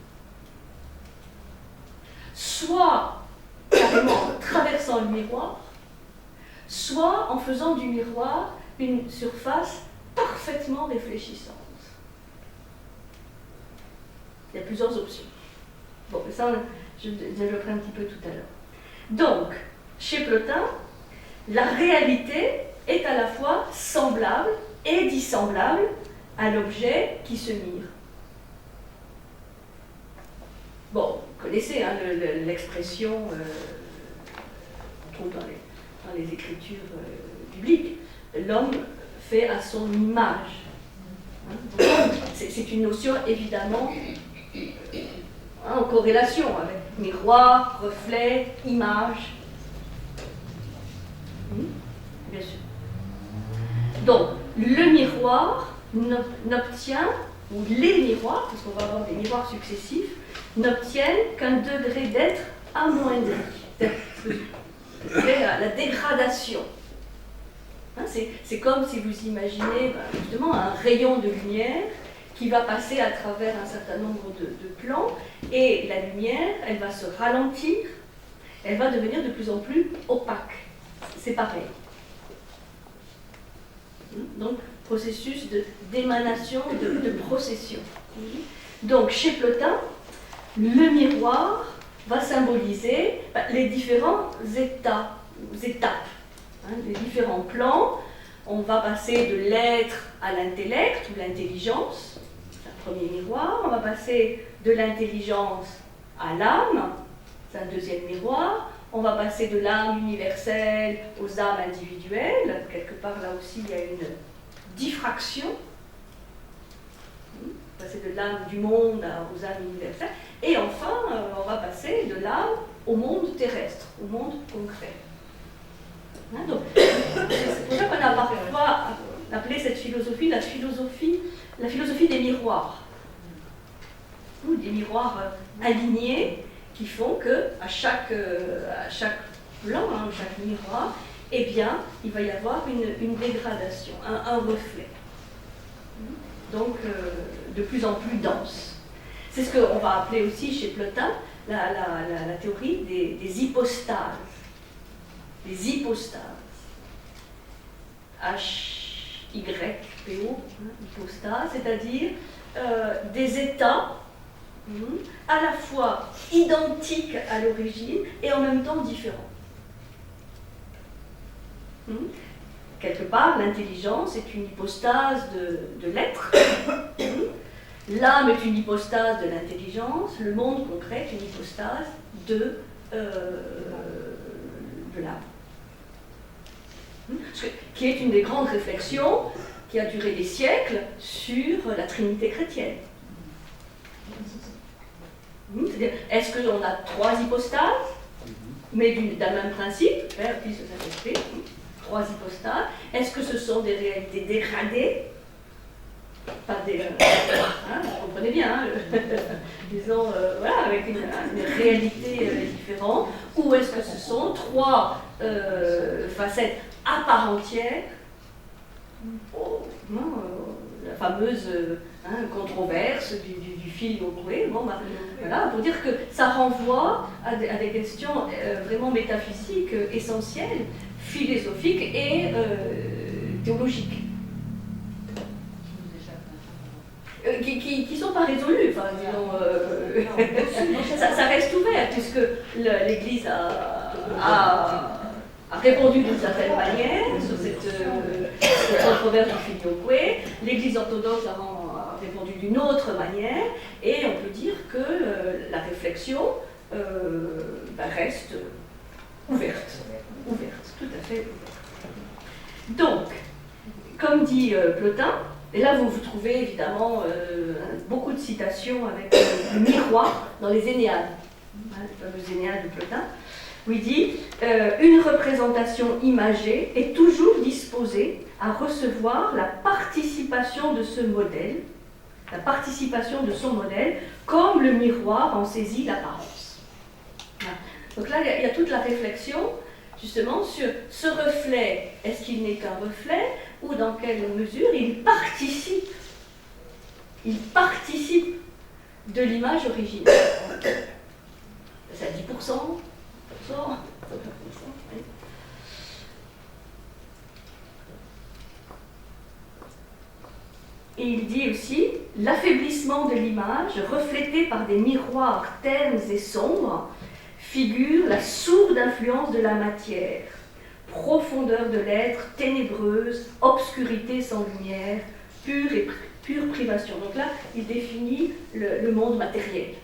Soit carrément en traversant le miroir, soit en faisant du miroir une surface parfaitement réfléchissante. Il y a plusieurs options. Bon, ça, je développerai un petit peu tout à l'heure. Donc, chez Plotin, la réalité est à la fois semblable et dissemblable à l'objet qui se mire. Bon, vous connaissez hein, l'expression, on trouve dans les écritures bibliques, l'homme fait à son image. Hein, c'est une notion évidemment en corrélation avec miroir, reflet, image. Bien sûr. Donc, le miroir n'obtient, ou les miroirs, parce qu'on va avoir des miroirs successifs, n'obtiennent qu'un degré d'être amoindri. C'est la dégradation. Hein, c'est comme si vous imaginez justement un rayon de lumière qui va passer à travers un certain nombre de plans, et la lumière, elle va se ralentir, elle va devenir de plus en plus opaque. C'est pareil. Donc, processus d'émanation, de procession. Donc, chez Plotin, le miroir va symboliser les différents étapes, les différents plans. On va passer de l'être à l'intellect ou l'intelligence, c'est un premier miroir. On va passer de l'intelligence à l'âme, c'est un deuxième miroir. On va passer de l'âme universelle aux âmes individuelles. Quelque part, là aussi, il y a une diffraction. Passer de l'âme du monde aux âmes universelles. Et enfin, on va passer de l'âme au monde terrestre, au monde concret. Hein, donc, c'est pour ça qu'on a parfois appelé cette philosophie la philosophie des miroirs. Ou des miroirs alignés qui font qu'à chaque plan, chaque miroir, eh bien, il va y avoir une dégradation, un reflet. Donc, de plus en plus dense. C'est ce qu'on va appeler aussi chez Plotin la théorie des hypostases. Les hypostases. H-Y-P-O, hypostase, c'est-à-dire des états à la fois identiques à l'origine et en même temps différents. Quelque part, l'intelligence est une hypostase de l'être, l'âme est une hypostase de l'intelligence, le monde concret est une hypostase de l'âme. Qui est une des grandes réflexions qui a duré des siècles sur la Trinité chrétienne. C'est-à-dire, est-ce qu'on a trois hypostases, mais d'un même principe, Père, Fils et Saint-Esprit, trois hypostases? Est-ce que ce sont des réalités dégradées? Pas des... vous comprenez bien, disons, voilà, avec une réalité différente, ou est-ce que ce sont trois facettes à part entière, la fameuse controverse du filioque, voilà, pour dire que ça renvoie à des questions vraiment métaphysiques, essentielles, philosophiques et théologiques. Qui ne sont pas résolues, enfin, disons, ça reste ouvert, puisque l'Église a répondu d'une certaine manière sur cette controverse du filioque, l'Église orthodoxe a répondu d'une autre manière, et on peut dire que la réflexion reste ouverte, tout à fait ouverte. Donc, comme dit Plotin, et là vous trouvez évidemment beaucoup de citations avec le miroir dans les Énéades, les fameuses Énéades de Plotin, où il dit une représentation imagée est toujours disposée à recevoir la participation de ce modèle, la participation de son modèle, comme le miroir en saisit l'apparence. Voilà. Donc là, il y a toute la réflexion justement sur ce reflet, est-ce qu'il n'est qu'un reflet, ou dans quelle mesure il participe de l'image originale. C'est à 10%. Et il dit aussi, L'affaiblissement de l'image, reflété par des miroirs ternes et sombres, figure la sourde influence de la matière, profondeur de l'être, ténébreuse, obscurité sans lumière, pure privation. Donc là, il définit le monde matériel,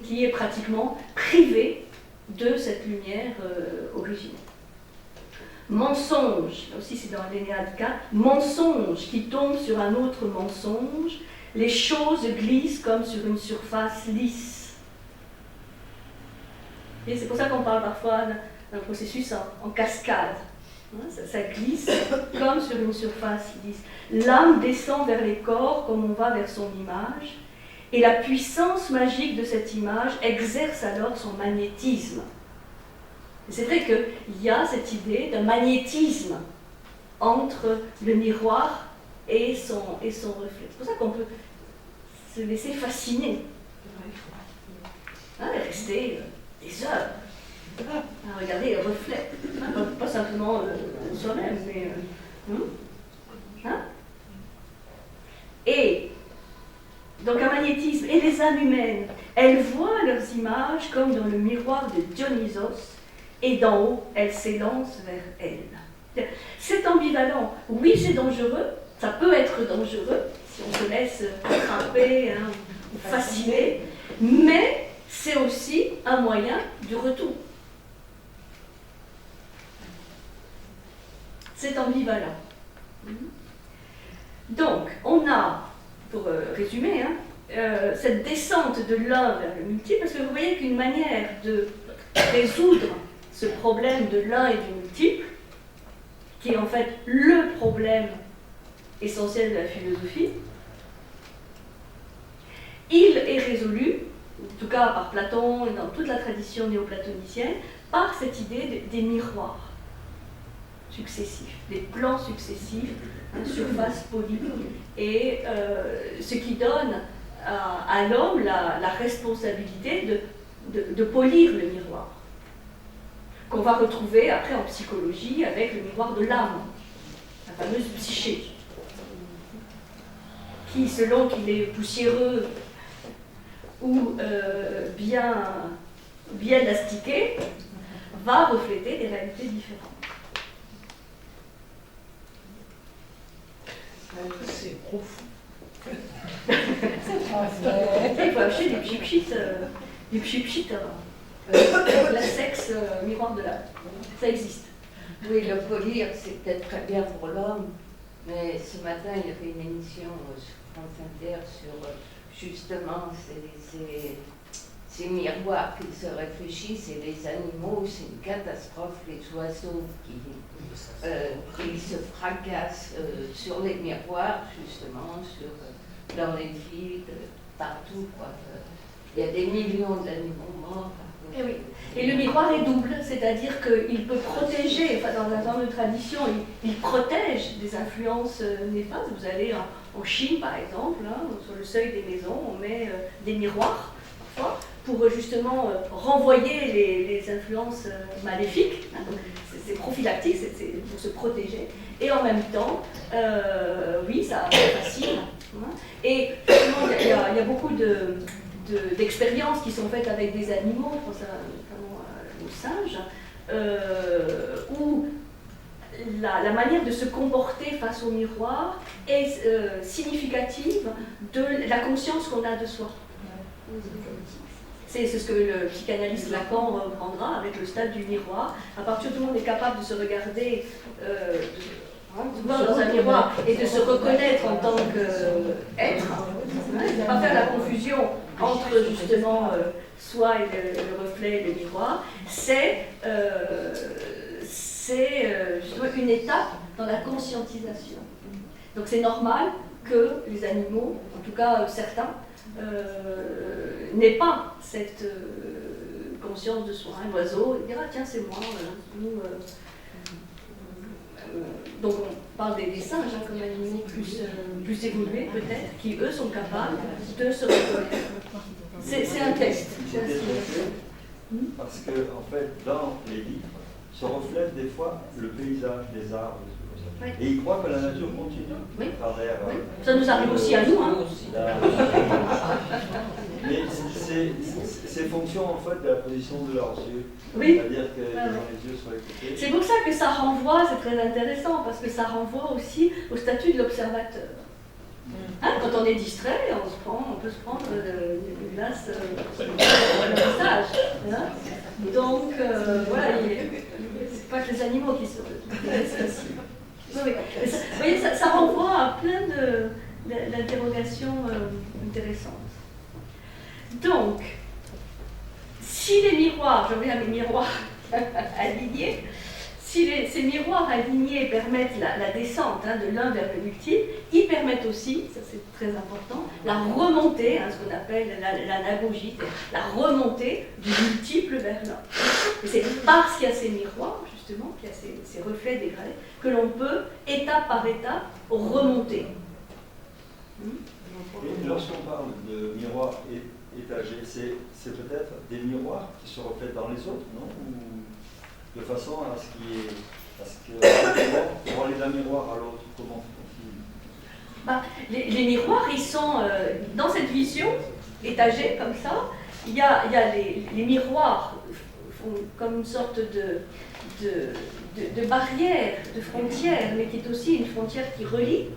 qui est pratiquement privé de cette lumière originelle. Mensonge, là aussi c'est dans l'Énéade 4, mensonge qui tombe sur un autre mensonge, les choses glissent comme sur une surface lisse. Et c'est pour ça qu'on parle parfois d'un processus en cascade. Ça glisse comme sur une surface lisse. L'âme descend vers les corps comme on va vers son image, et la puissance magique de cette image exerce alors son magnétisme. C'est vrai qu'il y a cette idée d'un magnétisme entre le miroir et son reflet. C'est pour ça qu'on peut se laisser fasciner, et rester des heures à regarder les reflets, pas simplement soi-même, mais... Et donc un magnétisme, et les âmes humaines, elles voient leurs images comme dans le miroir de Dionysos, et d'en haut, elles s'élancent vers elles. C'est ambivalent. Oui, c'est dangereux, ça peut être dangereux, si on se laisse attraper ou fasciner, mais c'est aussi un moyen du retour. C'est ambivalent. Donc, on a, pour résumer, cette descente de l'un vers le multiple, parce que vous voyez qu'une manière de résoudre ce problème de l'un et du multiple, qui est en fait le problème essentiel de la philosophie, il est résolu, en tout cas par Platon et dans toute la tradition néoplatonicienne, par cette idée des miroirs successifs, des plans successifs, surface polie, et ce qui donne à l'homme la responsabilité de polir le miroir, qu'on va retrouver après en psychologie avec le miroir de l'âme, la fameuse psyché, qui, selon qu'il est poussiéreux ou bien astiqué, va refléter des réalités différentes.
C'est profond.
Il faut acheter des pchipchits, la sexe miroir de l'âme. Ça existe.
Oui, le polir, c'est peut-être très bien pour l'homme, mais ce matin, il y avait une émission sur France Inter sur justement ces miroirs qui se réfléchissent, et les animaux, c'est une catastrophe, les oiseaux qui se fracassent sur les miroirs, justement, dans les villes, partout, quoi. Il y a des millions d'animaux morts.
Et oui. Et le miroir est double, c'est-à-dire qu'il peut protéger, enfin dans notre tradition, il protège des influences néfastes. Vous allez en Chine, par exemple, sur le seuil des maisons, on met des miroirs, parfois, pour justement renvoyer les influences maléfiques. C'est prophylactique, c'est pour se protéger. Et en même temps, oui, ça fascine. Et justement, il y a beaucoup d'expériences qui sont faites avec des animaux, je pense notamment aux singes, où la manière de se comporter face au miroir est significative de la conscience qu'on a de soi. C'est ce que le psychanalyste Lacan reprendra avec le stade du miroir. À partir du moment où on est capable de se regarder, de voir dans un miroir et de se reconnaître en tant qu'être, ne pas faire la confusion entre justement soi et le reflet et le miroir, c'est justement une étape dans la conscientisation. Donc c'est normal que les animaux, en tout cas certains, n'aient pas cette conscience de soi. Un oiseau, il dira tiens c'est moi, donc on parle des singes comme animaux plus évolués peut-être, qui eux sont capables de se reconnaître. C'est un test.
Parce que en fait dans les livres se reflète des fois le paysage, les arbres,
Oui.
Et il croit que la nature continue
Oui.
à travers.
Oui. Ça nous arrive aussi à nous. Hein.
Mais c'est fonction en fait de la position de leurs yeux.
Oui.
C'est-à-dire que
Ah,
dans
oui.
les yeux sur les côtés.
C'est pour ça que ça renvoie, c'est très intéressant, parce que ça renvoie aussi au statut de l'observateur. Hein, quand on est distrait, on peut se prendre une glace sur le visage. Hein. Donc, voilà, c'est pas que les animaux qui se laissent ainsi. Oui, oui. Vous voyez, ça renvoie à plein d'interrogations intéressantes. Donc, si les miroirs, je reviens à mes miroirs alignés, si ces miroirs alignés permettent la descente de l'un vers le multiple, ils permettent aussi, ça c'est très important, la remontée, ce qu'on appelle l'anagogie, la remontée du multiple vers l'un. Et c'est parce qu'il y a ces miroirs, justement, qu'il y a ces reflets dégradés, que l'on peut, étape par étape, remonter.
Et lorsqu'on parle de miroirs étagés, c'est peut-être des miroirs qui se reflètent dans les autres, non? Ou de façon à ce que pour aller d'un miroir à l'autre, comment
les miroirs, ils sont dans cette vision étagée comme ça. Il y a les miroirs font comme une sorte de barrière, de frontière, mais qui est aussi une frontière qui relie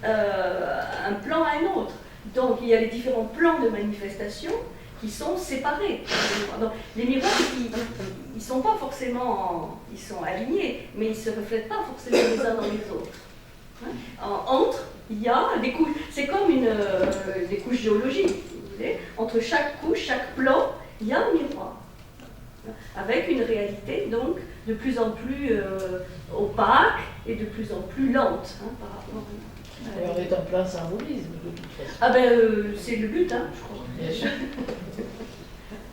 un plan à un autre. Donc il y a les différents plans de manifestation qui sont séparés. Donc, les miroirs, ils sont pas forcément, ils sont alignés, mais ils ne se reflètent pas forcément les uns dans les autres. Entre, il y a des couches, c'est comme des couches géologiques, si vous voulez. Entre chaque couche, chaque plan, il y a un miroir, avec une réalité donc de plus en plus opaque et de plus en plus lente par rapport à...
On est en plein symbolisme de toute façon.
Ah ben c'est le but, je crois.
Bien sûr.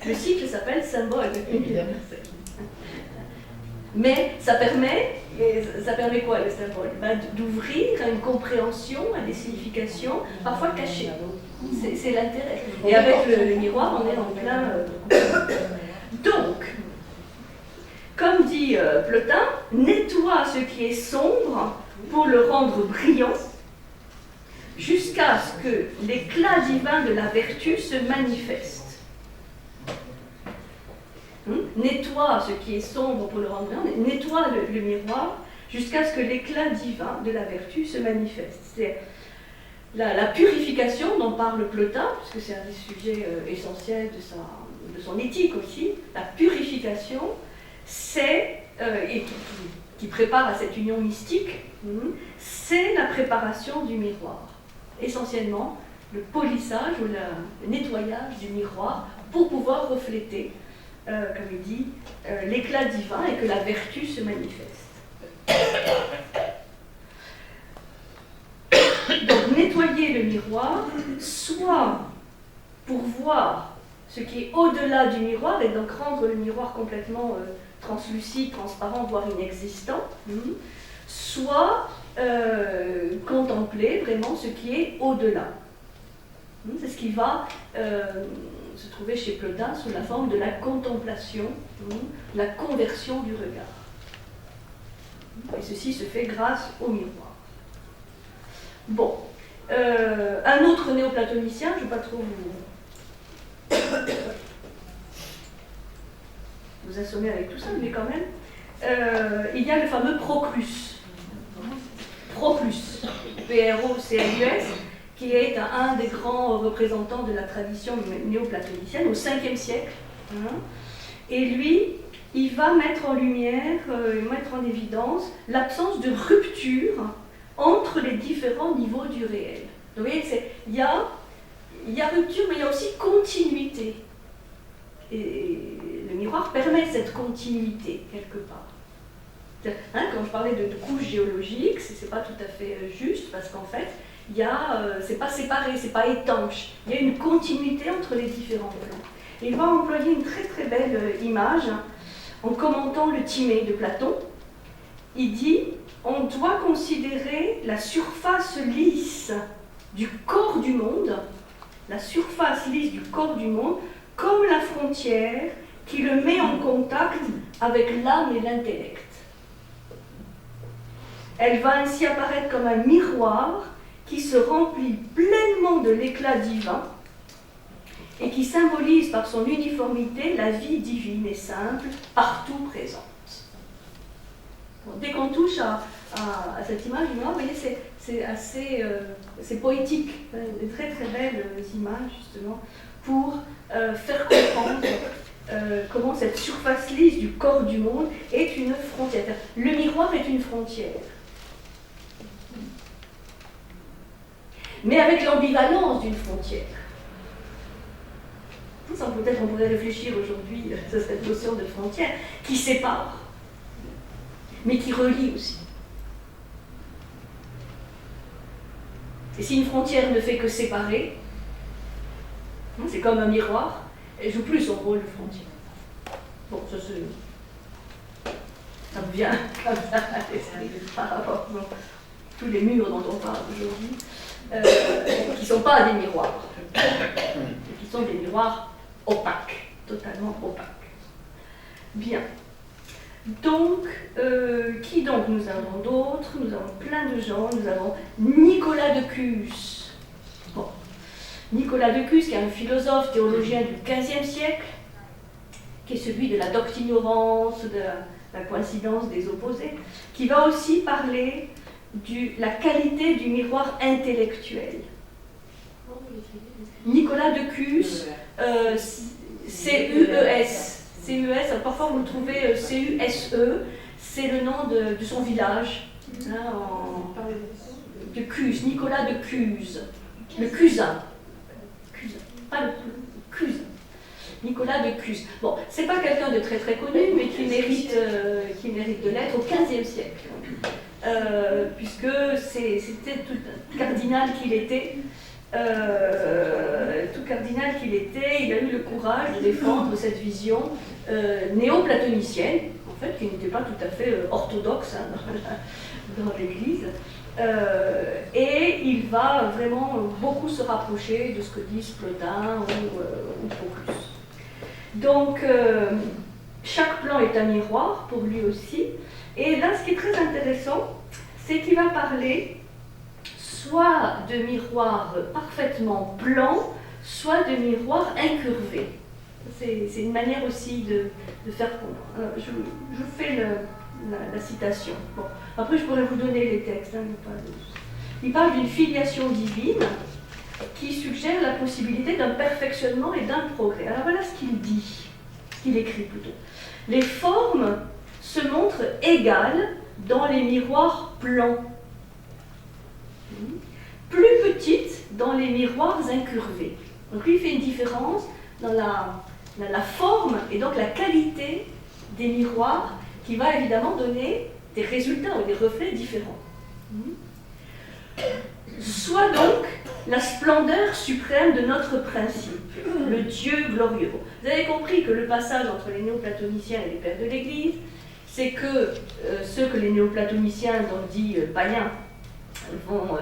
Le cycle s'appelle symbole.
Évidemment.
Mais ça permet quoi le symbole? D'ouvrir à une compréhension, à des significations parfois cachées. C'est l'intérêt. Et avec le miroir, on est en plein... Donc, comme dit Plotin, nettoie ce qui est sombre pour le rendre brillant, jusqu'à ce que l'éclat divin de la vertu se manifeste. Nettoie ce qui est sombre pour le rendre brillant, nettoie le miroir jusqu'à ce que l'éclat divin de la vertu se manifeste. C'est la purification dont parle Plotin, puisque c'est un des sujets essentiels de son éthique aussi. La purification, c'est, et qui prépare à cette union mystique, c'est la préparation du miroir. Essentiellement, le polissage ou le nettoyage du miroir pour pouvoir refléter, comme il dit, l'éclat divin et que la vertu se manifeste. Donc, nettoyer le miroir, soit pour voir ce qui est au-delà du miroir et donc rendre le miroir complètement translucide, transparent, voire inexistant, soit contempler vraiment ce qui est au-delà. C'est ce qui va se trouver chez Plotin sous la forme de la contemplation, la conversion du regard. Et ceci se fait grâce au miroir. Bon, un autre néoplatonicien, je ne vais pas trop vous assommer avec tout ça, mais quand même, il y a le fameux Proclus. Proclus, P-R-O-C-L-U-S, qui est un des grands représentants de la tradition néoplatonicienne au 5e siècle. Et lui, il va mettre en lumière, mettre en évidence l'absence de rupture entre les différents niveaux du réel. Vous voyez, il y a rupture, mais il y a aussi continuité. Et le miroir permet cette continuité, quelque part. Quand je parlais de couches géologiques, c'est pas tout à fait juste, parce qu'en fait, c'est pas séparé, c'est pas étanche. Il y a une continuité entre les différents plans. Et il va employer une très très belle image en commentant le Timée de Platon. Il dit: on doit considérer la surface lisse du corps du monde, la surface lisse du corps du monde, comme la frontière qui le met en contact avec l'âme et l'intellect. Elle va ainsi apparaître comme un miroir qui se remplit pleinement de l'éclat divin et qui symbolise par son uniformité la vie divine et simple, partout présente. Bon, dès qu'on touche à cette image, vous voyez, c'est assez c'est poétique, de très très belles images justement, pour faire comprendre comment cette surface lisse du corps du monde est une frontière. Le miroir est une frontière. Mais avec l'ambivalence d'une frontière. Ça, peut-être on pourrait réfléchir aujourd'hui à cette notion de frontière qui sépare, mais qui relie aussi. Et si une frontière ne fait que séparer, c'est comme un miroir, elle joue plus son rôle de frontière. Bon, ça me vient comme ça à l'esprit par rapport à tous les murs dont on parle aujourd'hui, qui ne sont pas des miroirs, qui sont des miroirs opaques, totalement opaques. Bien. Donc, qui donc nous avons d'autres? Nous avons plein de gens. Nous avons Nicolas de Cus. Bon. Nicolas de Cus, qui est un philosophe théologien du XVe siècle, qui est celui de la docte-ignorance, de la coïncidence des opposés, qui va aussi parler de la qualité du miroir intellectuel. Nicolas de Cus, C-U-E-S. C-U-S, parfois vous le trouvez C-U-S-E, c'est le nom de son village, de Cuse, Nicolas de Cuse, le Cusin, pas le Cusin, Nicolas de Cuse. Bon, c'est pas quelqu'un de très très connu, mais qui mérite de l'être au XVe siècle, puisque c'était tout cardinal qu'il était. Il a eu le courage de défendre cette vision néo-platonicienne, en fait, qui n'était pas tout à fait orthodoxe dans l'Église, et il va vraiment beaucoup se rapprocher de ce que disent Plotin ou Proclus. Donc, chaque plan est un miroir pour lui aussi, et là, ce qui est très intéressant, c'est qu'il va parler soit de miroirs parfaitement plans, soit de miroirs incurvés. C'est une manière aussi de faire comprendre. Je fais la citation. Bon. Après, je pourrais vous donner les textes. Il parle d'une filiation divine qui suggère la possibilité d'un perfectionnement et d'un progrès. Alors voilà ce qu'il dit, ce qu'il écrit plutôt. Les formes se montrent égales dans les miroirs plans, plus petites dans les miroirs incurvés. Donc lui, il fait une différence dans la forme et donc la qualité des miroirs qui va évidemment donner des résultats ou des reflets différents. Soit donc la splendeur suprême de notre principe, le Dieu glorieux. Vous avez compris que le passage entre les néoplatoniciens et les pères de l'Église, c'est que ceux que les néoplatoniciens, donc dit païens, vont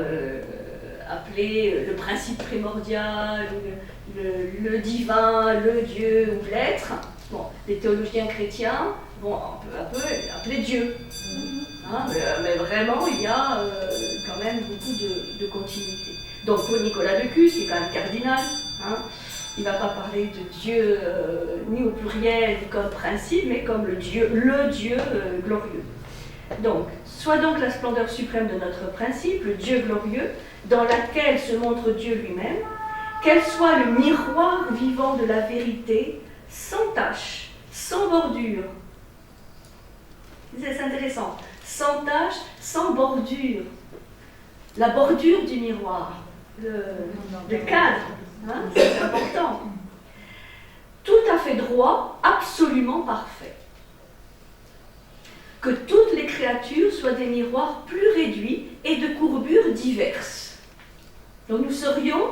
appeler le principe primordial, le divin, le Dieu ou l'être. Bon, les théologiens chrétiens vont un peu appeler Dieu. Mais vraiment, il y a quand même beaucoup de continuité. Donc pour Nicolas de Cus, qui est quand même cardinal, il ne va pas parler de Dieu ni au pluriel ni comme principe, mais comme le Dieu glorieux. Donc, soit donc la splendeur suprême de notre principe, le Dieu glorieux, dans laquelle se montre Dieu lui-même, qu'elle soit le miroir vivant de la vérité, sans tache, sans bordure. C'est intéressant. Sans tache, sans bordure. La bordure du miroir, le cadre, c'est important. Tout à fait droit, absolument parfait. Que toutes les créatures soient des miroirs plus réduits et de courbures diverses. Donc nous serions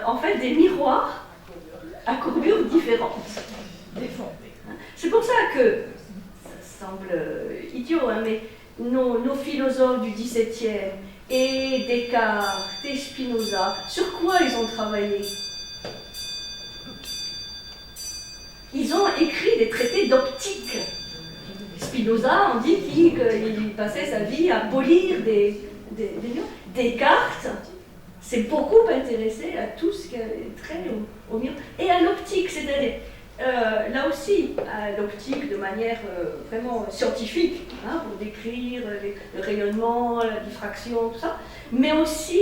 en fait des miroirs à courbures différentes. C'est pour ça que, ça semble idiot, mais nos philosophes du XVIIe, et Descartes, et Spinoza, sur quoi ils ont travaillé? Ils ont écrit des traités d'optique. Spinoza, on dit qu'il passait sa vie à polir des murs. Descartes s'est beaucoup intéressé à tout ce qui avait trait au mur et à l'optique, c'est-à-dire là aussi à l'optique de manière vraiment scientifique, hein, pour décrire le rayonnement, la diffraction, tout ça, mais aussi,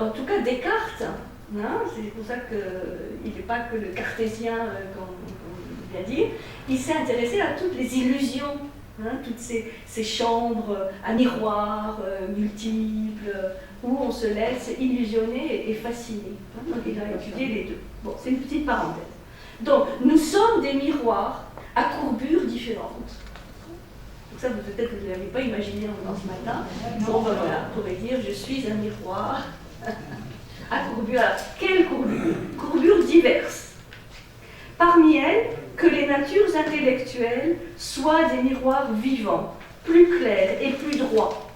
en tout cas Descartes, hein, c'est pour ça qu'il n'est pas que le cartésien qu'on vient dire, il s'est intéressé à toutes les illusions, hein, toutes ces chambres à miroirs multiples, où on se laisse illusionner et fasciner. Hein, donc il a étudié les deux. Bon, c'est une petite parenthèse. Donc, nous sommes des miroirs à courbures différentes. Donc ça, peut-être que vous ne l'avez pas imaginé en ce matin. Bon, ben voilà, on pourrait dire, je suis un miroir à courbures. Alors, quelles courbures? Courbures diverses. Parmi elles, que les natures intellectuelles soient des miroirs vivants, plus clairs et plus droits.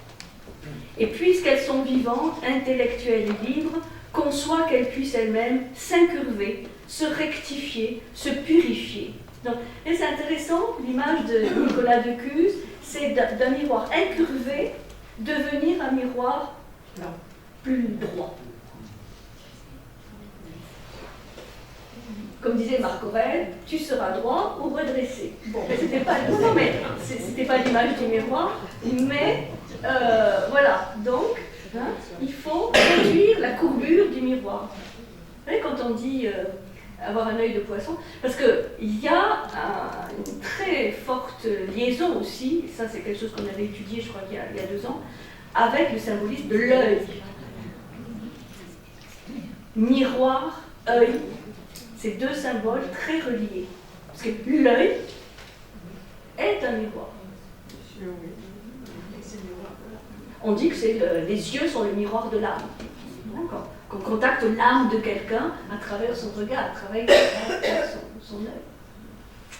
Et puisqu'elles sont vivantes, intellectuelles et libres, conçoit qu'elles puissent elles-mêmes s'incurver, se rectifier, se purifier. Donc, et c'est intéressant, l'image de Nicolas de Cuse, c'est d'un miroir incurvé devenir un miroir plus droit. Comme disait Marc Aurèle, tu seras droit ou redressé. Bon, c'était pas l'image du miroir, mais voilà. Donc, hein, il faut réduire la courbure du miroir. Vous savez, quand on dit avoir un œil de poisson, parce qu'il y a une très forte liaison aussi, ça c'est quelque chose qu'on avait étudié, je crois qu'il y a 2 ans, avec le symbolisme de l'œil. Miroir, œil, c'est 2 symboles très reliés. Parce que l'œil est un miroir. On dit que les yeux sont le miroir de l'âme. Qu'on contacte l'âme de quelqu'un à travers son regard, à travers son œil.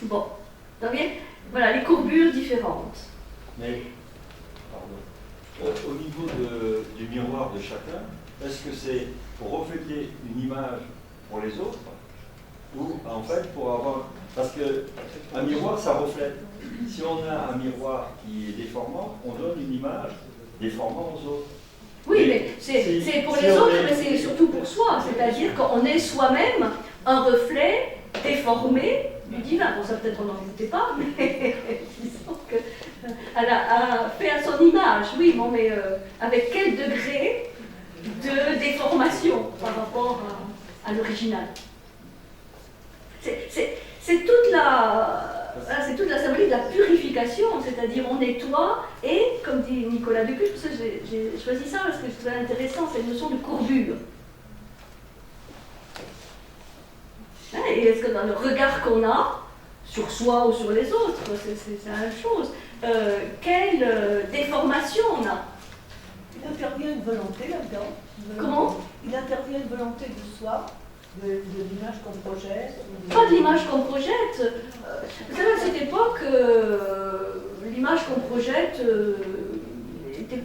Bon, donc bien, voilà les courbures différentes.
Mais, pardon, au niveau du miroir de chacun, est-ce que c'est pour refléter une image pour les autres ou en fait pour avoir... Parce qu'un miroir, ça reflète. Si on a un miroir qui est déformant, on donne une image déformant aux autres.
Oui, mais c'est pour les autres, mais c'est surtout pour soi. C'est-à-dire qu'on est soi-même un reflet déformé du divin. Bon, ça peut-être on n'en doutait pas, mais disons qu'elle a fait à son image. Oui, bon, mais avec quel degré de déformation par rapport à l'original? C'est toute la symbolique de la purification, c'est-à-dire on nettoie et, comme dit Nicolas de Cuse, j'ai choisi ça parce que je trouvais intéressant, cette notion de courbure. Et est-ce que dans le regard qu'on a, sur soi ou sur les autres, c'est la même chose, quelle déformation on a?
Il intervient une volonté là-dedans.
Comment?
Il intervient une volonté de soi, de l'image qu'on projette.
Pas de l'image qu'on projette. Vous savez, à cette époque, l'image qu'on projette était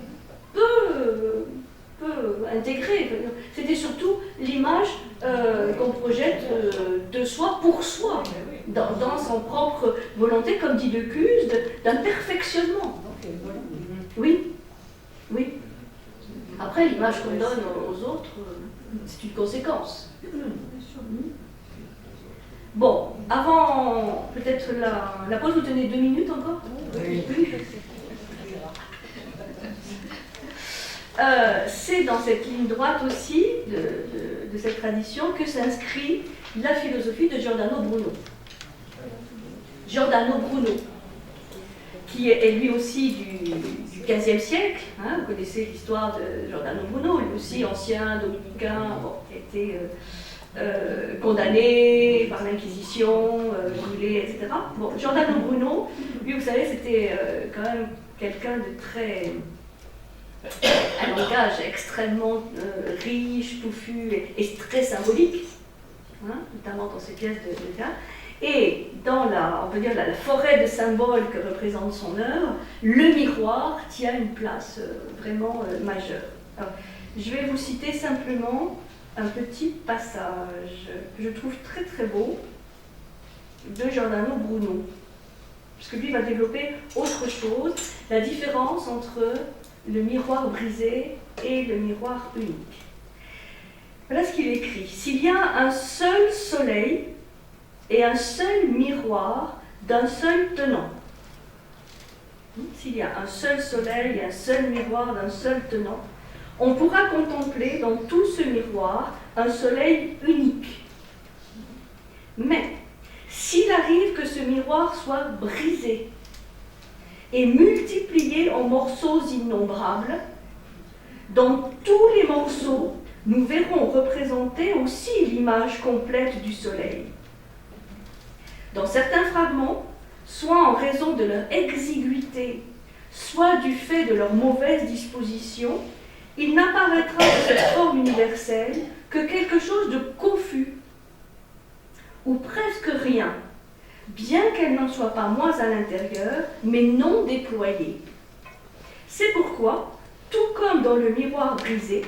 peu intégrée. C'était surtout l'image qu'on projette de soi pour soi, dans son propre volonté, comme dit Decuse, d'un perfectionnement. Oui, oui. Après, l'image qu'on donne aux autres, c'est une conséquence. Bon, avant peut-être la pause, vous tenez 2 minutes encore? Oui. C'est dans cette ligne droite aussi de cette tradition que s'inscrit la philosophie de Giordano Bruno. Giordano Bruno, qui est lui aussi du XVe siècle, hein, vous connaissez l'histoire de Giordano Bruno, lui aussi ancien dominicain, bon, qui a été condamné par l'Inquisition, brûlé, etc. Bon, Giordano Bruno, lui, vous savez, c'était quand même quelqu'un de très... un langage extrêmement riche, touffu et très symbolique, hein, notamment dans ses pièces de théâtre. Et dans on peut dire la forêt de symboles que représente son œuvre, le miroir tient une place vraiment majeure. Alors, je vais vous citer simplement un petit passage que je trouve très très beau de Giordano Bruno. puisque lui va développer autre chose, la différence entre le miroir brisé et le miroir unique. Voilà ce qu'il écrit. S'il y a un seul soleil et un seul miroir d'un seul tenant, s'il y a un seul soleil et un seul miroir d'un seul tenant, on pourra contempler dans tout ce miroir un soleil unique. Mais s'il arrive que ce miroir soit brisé et multiplié en morceaux innombrables, dans tous les morceaux, nous verrons représenter aussi l'image complète du soleil. Dans certains fragments, soit en raison de leur exiguïté, soit du fait de leur mauvaise disposition, il n'apparaîtra de cette forme universelle que quelque chose de confus, ou presque rien, bien qu'elle n'en soit pas moins à l'intérieur, mais non déployée. C'est pourquoi, tout comme dans le miroir brisé,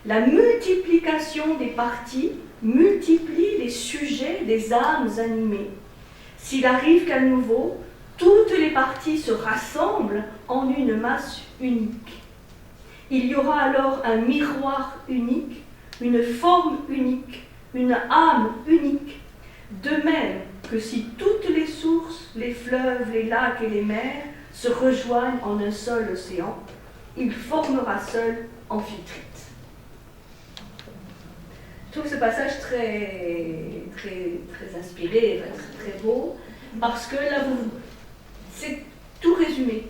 la multiplication des parties multiplie les sujets des âmes animées. S'il arrive qu'à nouveau, toutes les parties se rassemblent en une masse unique. Il y aura alors un miroir unique, une forme unique, une âme unique, de même que si toutes les sources, les fleuves, les lacs et les mers se rejoignent en un seul océan, il formera seul Amphitrite. Je trouve ce passage très inspiré, très beau, parce que là, c'est tout résumé.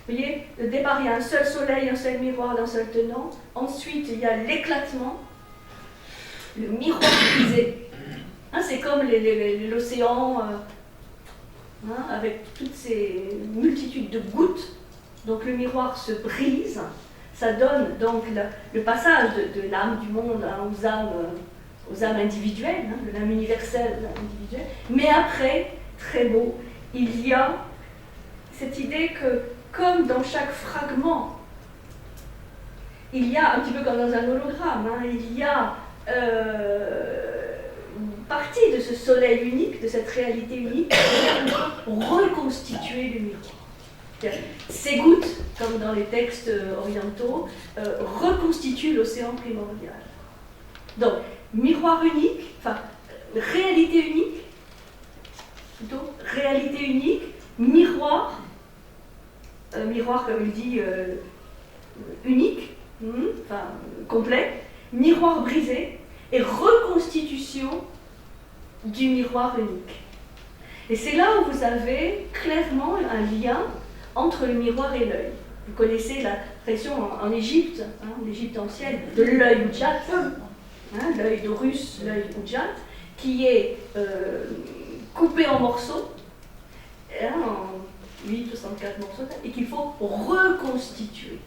Vous voyez, au départ, il y a un seul soleil, un seul miroir, un seul tenant. Ensuite, il y a l'éclatement, le miroir brisé. Hein, c'est comme l'océan, avec toutes ces multitudes de gouttes. Donc le miroir se brise. Ça donne donc le passage de l'âme du monde aux âmes individuelles, de l'âme universelle, de l'âme individuelle. Mais après, très beau, il y a cette idée que, comme dans chaque fragment, il y a, un petit peu comme dans un hologramme, il y a une partie de ce soleil unique, de cette réalité unique, pour reconstituer le miroir. Ces gouttes, comme dans les textes orientaux, reconstituent l'océan primordial. Donc, miroir unique, enfin, réalité unique, plutôt, réalité unique, miroir, miroir comme il dit, unique, enfin, complet, miroir brisé, et reconstitution du miroir unique. Et c'est là où vous avez clairement un lien entre le miroir et l'œil. Vous connaissez la pression en Égypte, l'Égypte ancienne, de l'œil Udjat, l'œil d'Horus, l'œil Udjat, qui est coupé en morceaux, en 8 ou 64 morceaux, et qu'il faut reconstituer.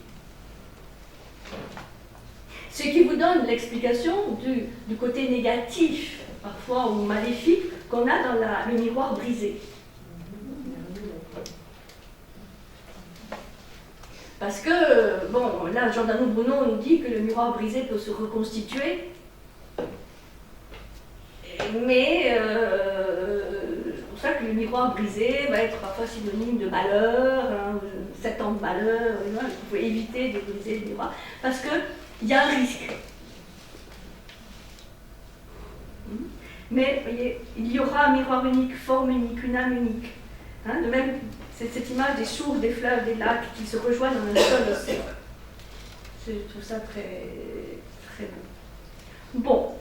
Ce qui vous donne l'explication du côté négatif, parfois, ou maléfique, qu'on a dans le miroir brisé. Parce que, bon, là, Giordano Bruno nous dit que le miroir brisé peut se reconstituer, mais c'est pour ça que le miroir brisé va être parfois synonyme de malheur, 7 ans de malheur, il faut éviter de briser le miroir, parce qu'il y a un risque. Mais, voyez, il y aura un miroir unique, forme unique, une âme unique. De même, c'est cette image des sources, des fleuves, des lacs qui se rejoignent dans un seul océan. Je trouve ça très, très beau. Bon,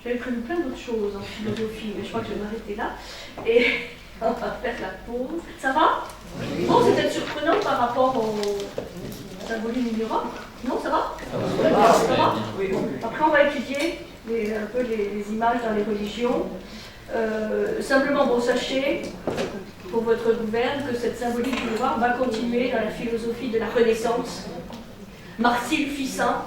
j'avais prévu plein d'autres choses en philosophie, mais je crois que je vais m'arrêter là. Et on va faire la pause. Ça va? Oui. Bon, c'est peut-être surprenant par rapport au symbolique du miroir. Non, ça va? Ça va? Oui. Bon, après, on va étudier un peu les images dans les religions. Simplement, bon, sachez, pour votre gouverne, que cette symbolique du miroir va continuer dans la philosophie de la Renaissance. Marcille Ficin,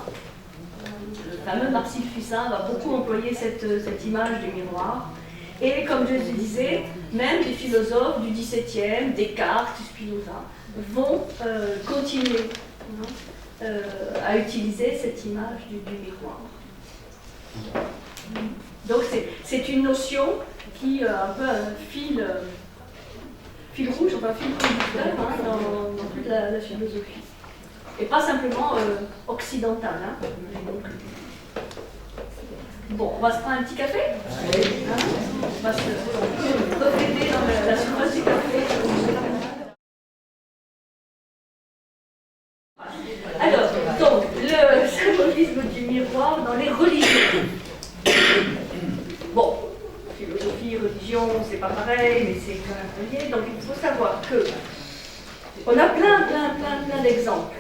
le fameux Marcille Ficin, va beaucoup employer cette image du miroir. Et comme je le disais, même les philosophes du XVIIe, Descartes, Spinoza, vont continuer à utiliser cette image du miroir. Donc c'est une notion qui un peu un fil fil rouge, enfin fil conducteur dans toute la philosophie. Et pas simplement occidentale. Hein. Bon, on va se prendre un petit café. Hein, on va se refléter dans la surface du café. Alors, donc, le symbolisme du miroir dans les religions. Bon, philosophie, religion, c'est pas pareil, mais c'est quand même lié. Donc, il faut savoir que on a plein d'exemples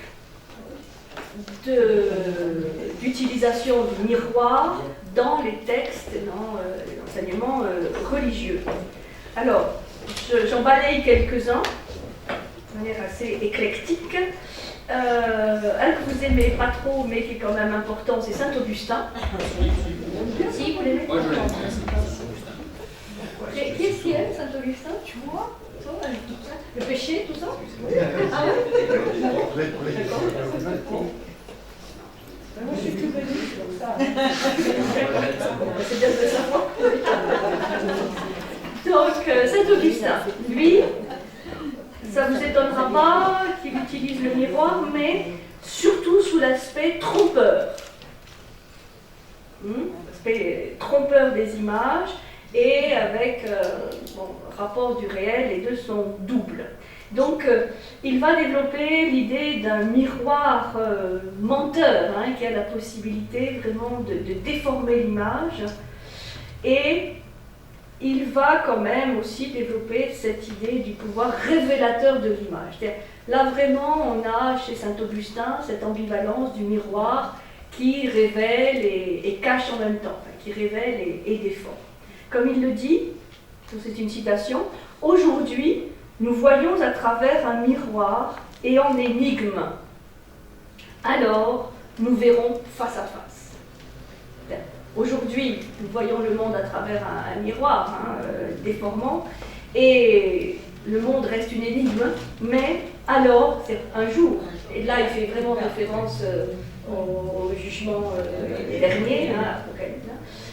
d'utilisation du miroir dans les textes, dans l'enseignement religieux. Alors, j'en balaye quelques-uns, de manière assez éclectique. Un que vous aimez pas trop, mais qui est quand même important, c'est Saint-Augustin. Si, vous l'aimez?
Moi, je l'aime.
Qui est-ce qui aime Saint-Augustin? Tu vois? Le péché, tout ça? Ah ouais?
Moi, je suis plus connue comme ça.
C'est bien de le savoir. Donc, Saint-Augustin, lui, ça ne vous étonnera pas qu'il utilise le miroir, mais surtout sous l'aspect trompeur. L'aspect trompeur des images, et avec rapport du réel, les deux sont doubles. Donc, il va développer l'idée d'un miroir menteur, hein, qui a la possibilité vraiment de déformer l'image, et il va quand même aussi développer cette idée du pouvoir révélateur de l'image. Là, vraiment, on a chez Saint-Augustin cette ambivalence du miroir qui révèle et cache en même temps, enfin, qui révèle et déforme. Comme il le dit, c'est une citation, « Aujourd'hui, nous voyons à travers un miroir et en énigme. Alors, nous verrons face à face. » Aujourd'hui, nous voyons le monde à travers un miroir déformant, et le monde reste une énigme, mais alors, c'est un jour, et là il fait vraiment référence au jugement dernier, Apocalypse,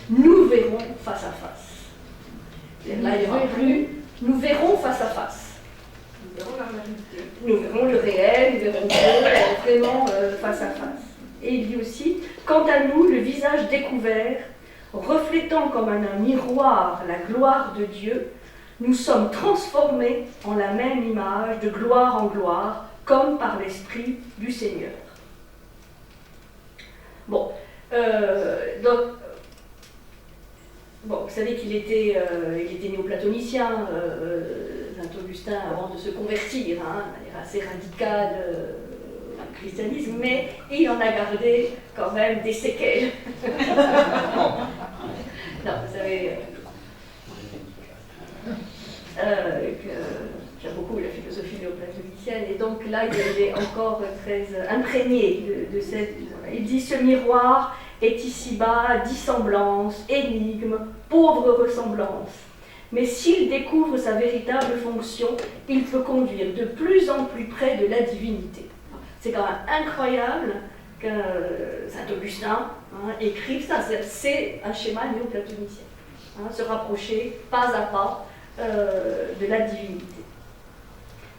nous verrons face à face. Là, il n'y aura plus, nous verrons face à face. Nous verrons le réel, nous verrons Dieu, vraiment face à face. Et il dit aussi, quant à nous, le visage découvert, reflétant comme un miroir la gloire de Dieu, nous sommes transformés en la même image, de gloire en gloire, comme par l'Esprit du Seigneur. Bon, vous savez qu'il était néoplatonicien, Saint-Augustin, avant de se convertir, de manière assez radicale au christianisme, mais il en a gardé quand même des séquelles. Non, vous savez, j'aime beaucoup la philosophie néoplatonicienne, et donc là, il est encore très imprégné de cette... Il dit, ce miroir est ici-bas dissemblance, énigme, pauvre ressemblance. Mais s'il découvre sa véritable fonction, il peut conduire de plus en plus près de la divinité. C'est quand même incroyable que Saint-Augustin écrive ça. C'est un schéma néoplatonicien. Se rapprocher pas à pas de la divinité.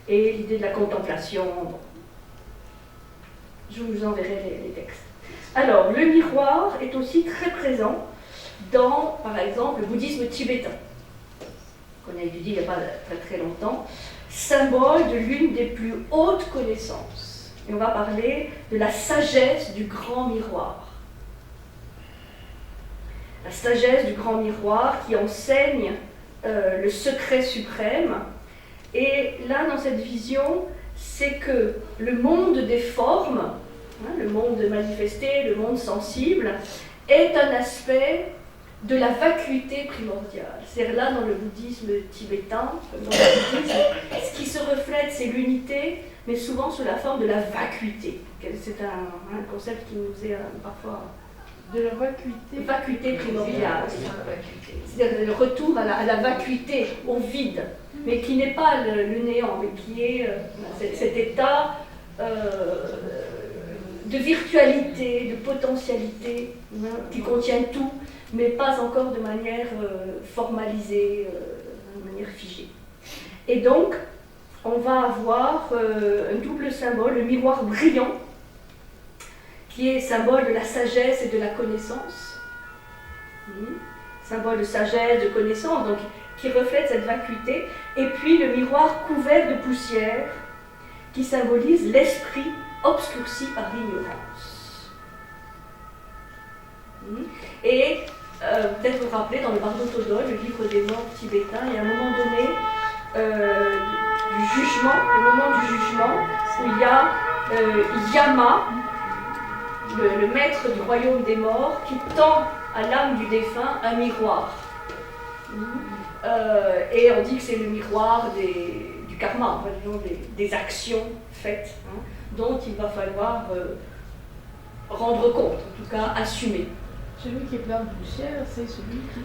Et l'idée de la contemplation. Bon. Je vous enverrai les textes. Alors, le miroir est aussi très présent dans, par exemple, le bouddhisme tibétain, qu'on a étudié il n'y a pas très très longtemps, symbole de l'une des plus hautes connaissances. Et on va parler de la sagesse du grand miroir. La sagesse du grand miroir qui enseigne le secret suprême. Et là, dans cette vision, c'est que le monde des formes, le monde manifesté, le monde sensible, est un aspect de la vacuité primordiale. C'est-à-dire là, dans le bouddhisme tibétain, comme dans le bouddhisme, ce qui se reflète, c'est l'unité, mais souvent sous la forme de la vacuité. C'est un concept qui nous est parfois...
De la vacuité.
Vacuité primordiale. C'est-à-dire le retour à la vacuité, au vide, mais qui n'est pas le néant, mais qui est cet état de virtualité, de potentialité, qui contient tout, mais pas encore de manière formalisée, de manière figée. Et donc, on va avoir un double symbole, le miroir brillant, qui est symbole de la sagesse et de la connaissance. Symbole de sagesse, de connaissance, donc qui reflète cette vacuité. Et puis le miroir couvert de poussière, qui symbolise l'esprit obscurci par l'ignorance. Et peut-être vous vous rappelez, dans le Bardo Todol, le livre des morts tibétains, il y a un moment donné du jugement, le moment du jugement, où il y a Yama, le maître du royaume des morts, qui tend à l'âme du défunt un miroir. Et on dit que c'est le miroir du karma, enfin, disons, des actions faites, dont il va falloir rendre compte, en tout cas assumer.
Celui qui est plein de poussière, c'est celui qui...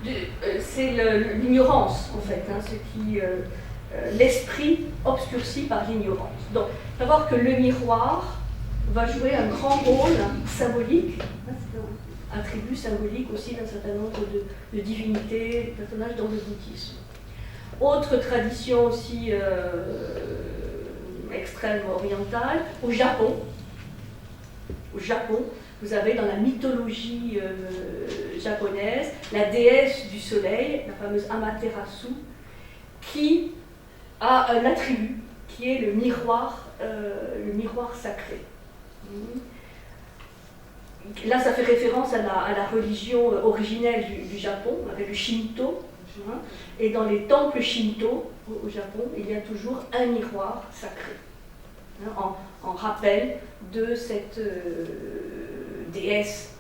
C'est l'ignorance, en fait, l'esprit obscurci par l'ignorance. Donc, il faut savoir que le miroir va jouer un grand rôle symbolique, c'est un attribut symbolique aussi d'un certain nombre de divinités, de personnages dans le bouddhisme. Autre tradition aussi extrême orientale, au Japon, vous avez dans la mythologie japonaise la déesse du soleil, la fameuse Amaterasu, qui a un attribut qui est le miroir sacré. Là, ça fait référence à la religion originelle du Japon, avec le Shinto. Et dans les temples Shinto au Japon, il y a toujours un miroir sacré, en rappel de cette déesse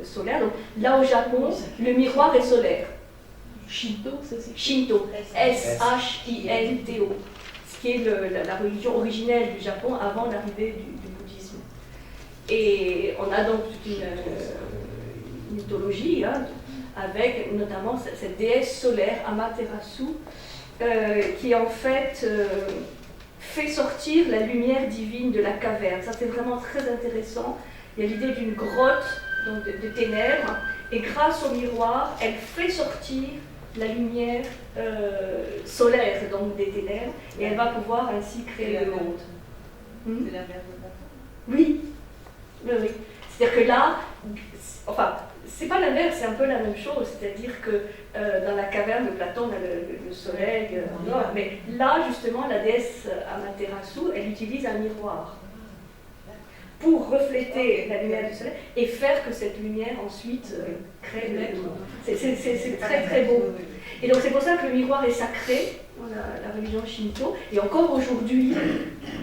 solaire. Donc, là au Japon, le miroir est solaire.
Shinto, c'est
Shinto, S-H-I-N-T-O, ce qui est la religion originelle du Japon avant l'arrivée du bouddhisme. Et on a donc toute une mythologie, avec notamment cette déesse solaire, Amaterasu, qui en fait fait sortir la lumière divine de la caverne. Ça, c'est vraiment très intéressant. Il y a l'idée d'une grotte, donc de ténèbres, et grâce au miroir, elle fait sortir la lumière solaire, donc des ténèbres, et elle va pouvoir ainsi créer le monde.
C'est la mer de Platon.
Oui. C'est-à-dire que là, enfin, c'est pas la mer, c'est un peu la même chose, c'est-à-dire que dans la caverne de Platon, on a le soleil, mais là, justement, la déesse Amaterasu, elle utilise un miroir pour refléter la lumière du soleil et faire que cette lumière ensuite crée le monde. C'est très très beau. Et donc c'est pour ça que le miroir est sacré dans la religion Shinto, et encore aujourd'hui,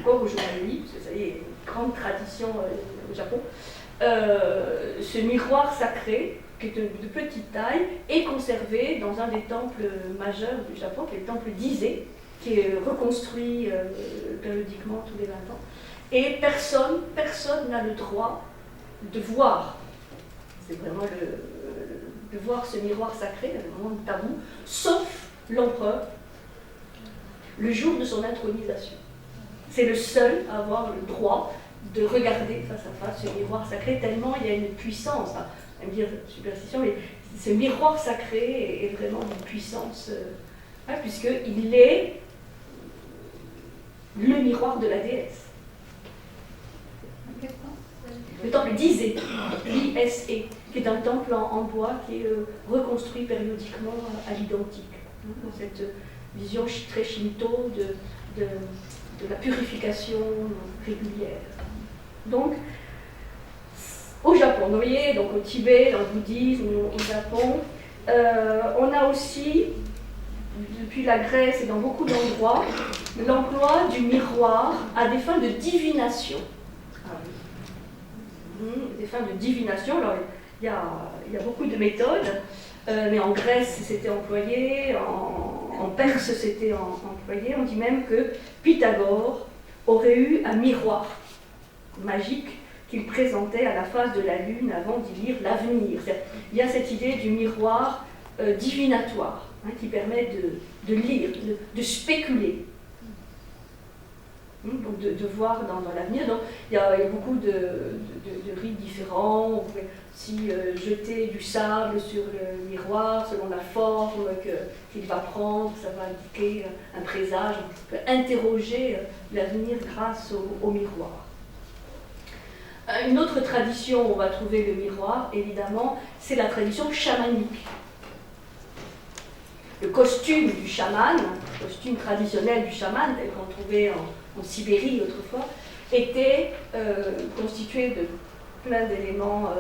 parce que ça y est, une grande tradition au Japon, ce miroir sacré, qui est de petite taille, est conservé dans un des temples majeurs du Japon, qui est le temple d'Ise, qui est reconstruit périodiquement tous les 20 ans. Et personne n'a le droit de voir, c'est vraiment de voir ce miroir sacré, vraiment tabou, sauf l'empereur, le jour de son intronisation. C'est le seul à avoir le droit de regarder face à face ce miroir sacré, tellement il y a une puissance, on va me dire superstition, mais ce miroir sacré est vraiment d'une puissance, puisqu'il est le miroir de la déesse. Le temple d'Ise, I-S-E, qui est un temple en bois qui est reconstruit périodiquement à l'identique. Cette vision très shinto de la purification régulière. Donc, au Japon, vous voyez, donc au Tibet, dans le bouddhisme, au Japon, on a aussi, depuis la Grèce et dans beaucoup d'endroits, l'emploi du miroir à des fins de divination. Des fins de divination, alors il y a beaucoup de méthodes, mais en Grèce c'était employé, en Perse c'était employé. On dit même que Pythagore aurait eu un miroir magique qu'il présentait à la face de la lune avant d'y lire l'avenir. Il y a cette idée du miroir divinatoire qui permet de lire, de spéculer. Donc de voir dans l'avenir. Donc il y a beaucoup de rites différents. On pouvait aussi jeter du sable sur le miroir selon la forme qu'il va prendre. Ça va indiquer un présage. On peut interroger l'avenir grâce au miroir. Une autre tradition où on va trouver le miroir, évidemment, c'est la tradition chamanique. Le costume du chaman, le costume traditionnel du chaman, tel qu'on trouvait en Sibérie autrefois, était constitué de plein d'éléments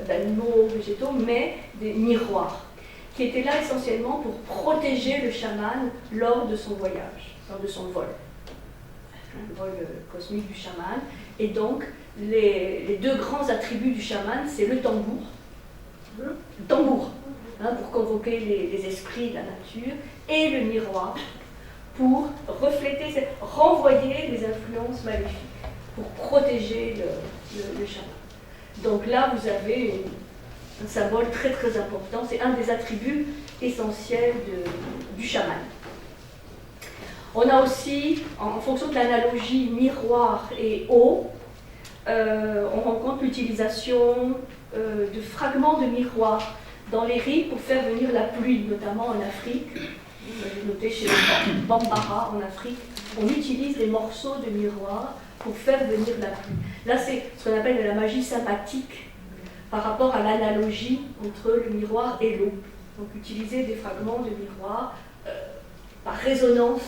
d'animaux, végétaux, mais des miroirs, qui étaient là essentiellement pour protéger le chaman lors de son voyage, lors de son vol. Le vol cosmique du chaman. Et donc, les deux grands attributs du chaman, c'est le tambour, pour convoquer les esprits de la nature, et le miroir, pour refléter, renvoyer les influences maléfiques, pour protéger le chaman. Donc là, vous avez un symbole très très important, c'est un des attributs essentiels du chaman. On a aussi, en fonction de l'analogie miroir et eau, on rencontre l'utilisation de fragments de miroir dans les rites pour faire venir la pluie, notamment en Afrique. J'ai noté chez les Bambara en Afrique, on utilise des morceaux de miroir pour faire venir la pluie. Là, c'est ce qu'on appelle la magie sympathique par rapport à l'analogie entre le miroir et l'eau. Donc, utiliser des fragments de miroir par résonance,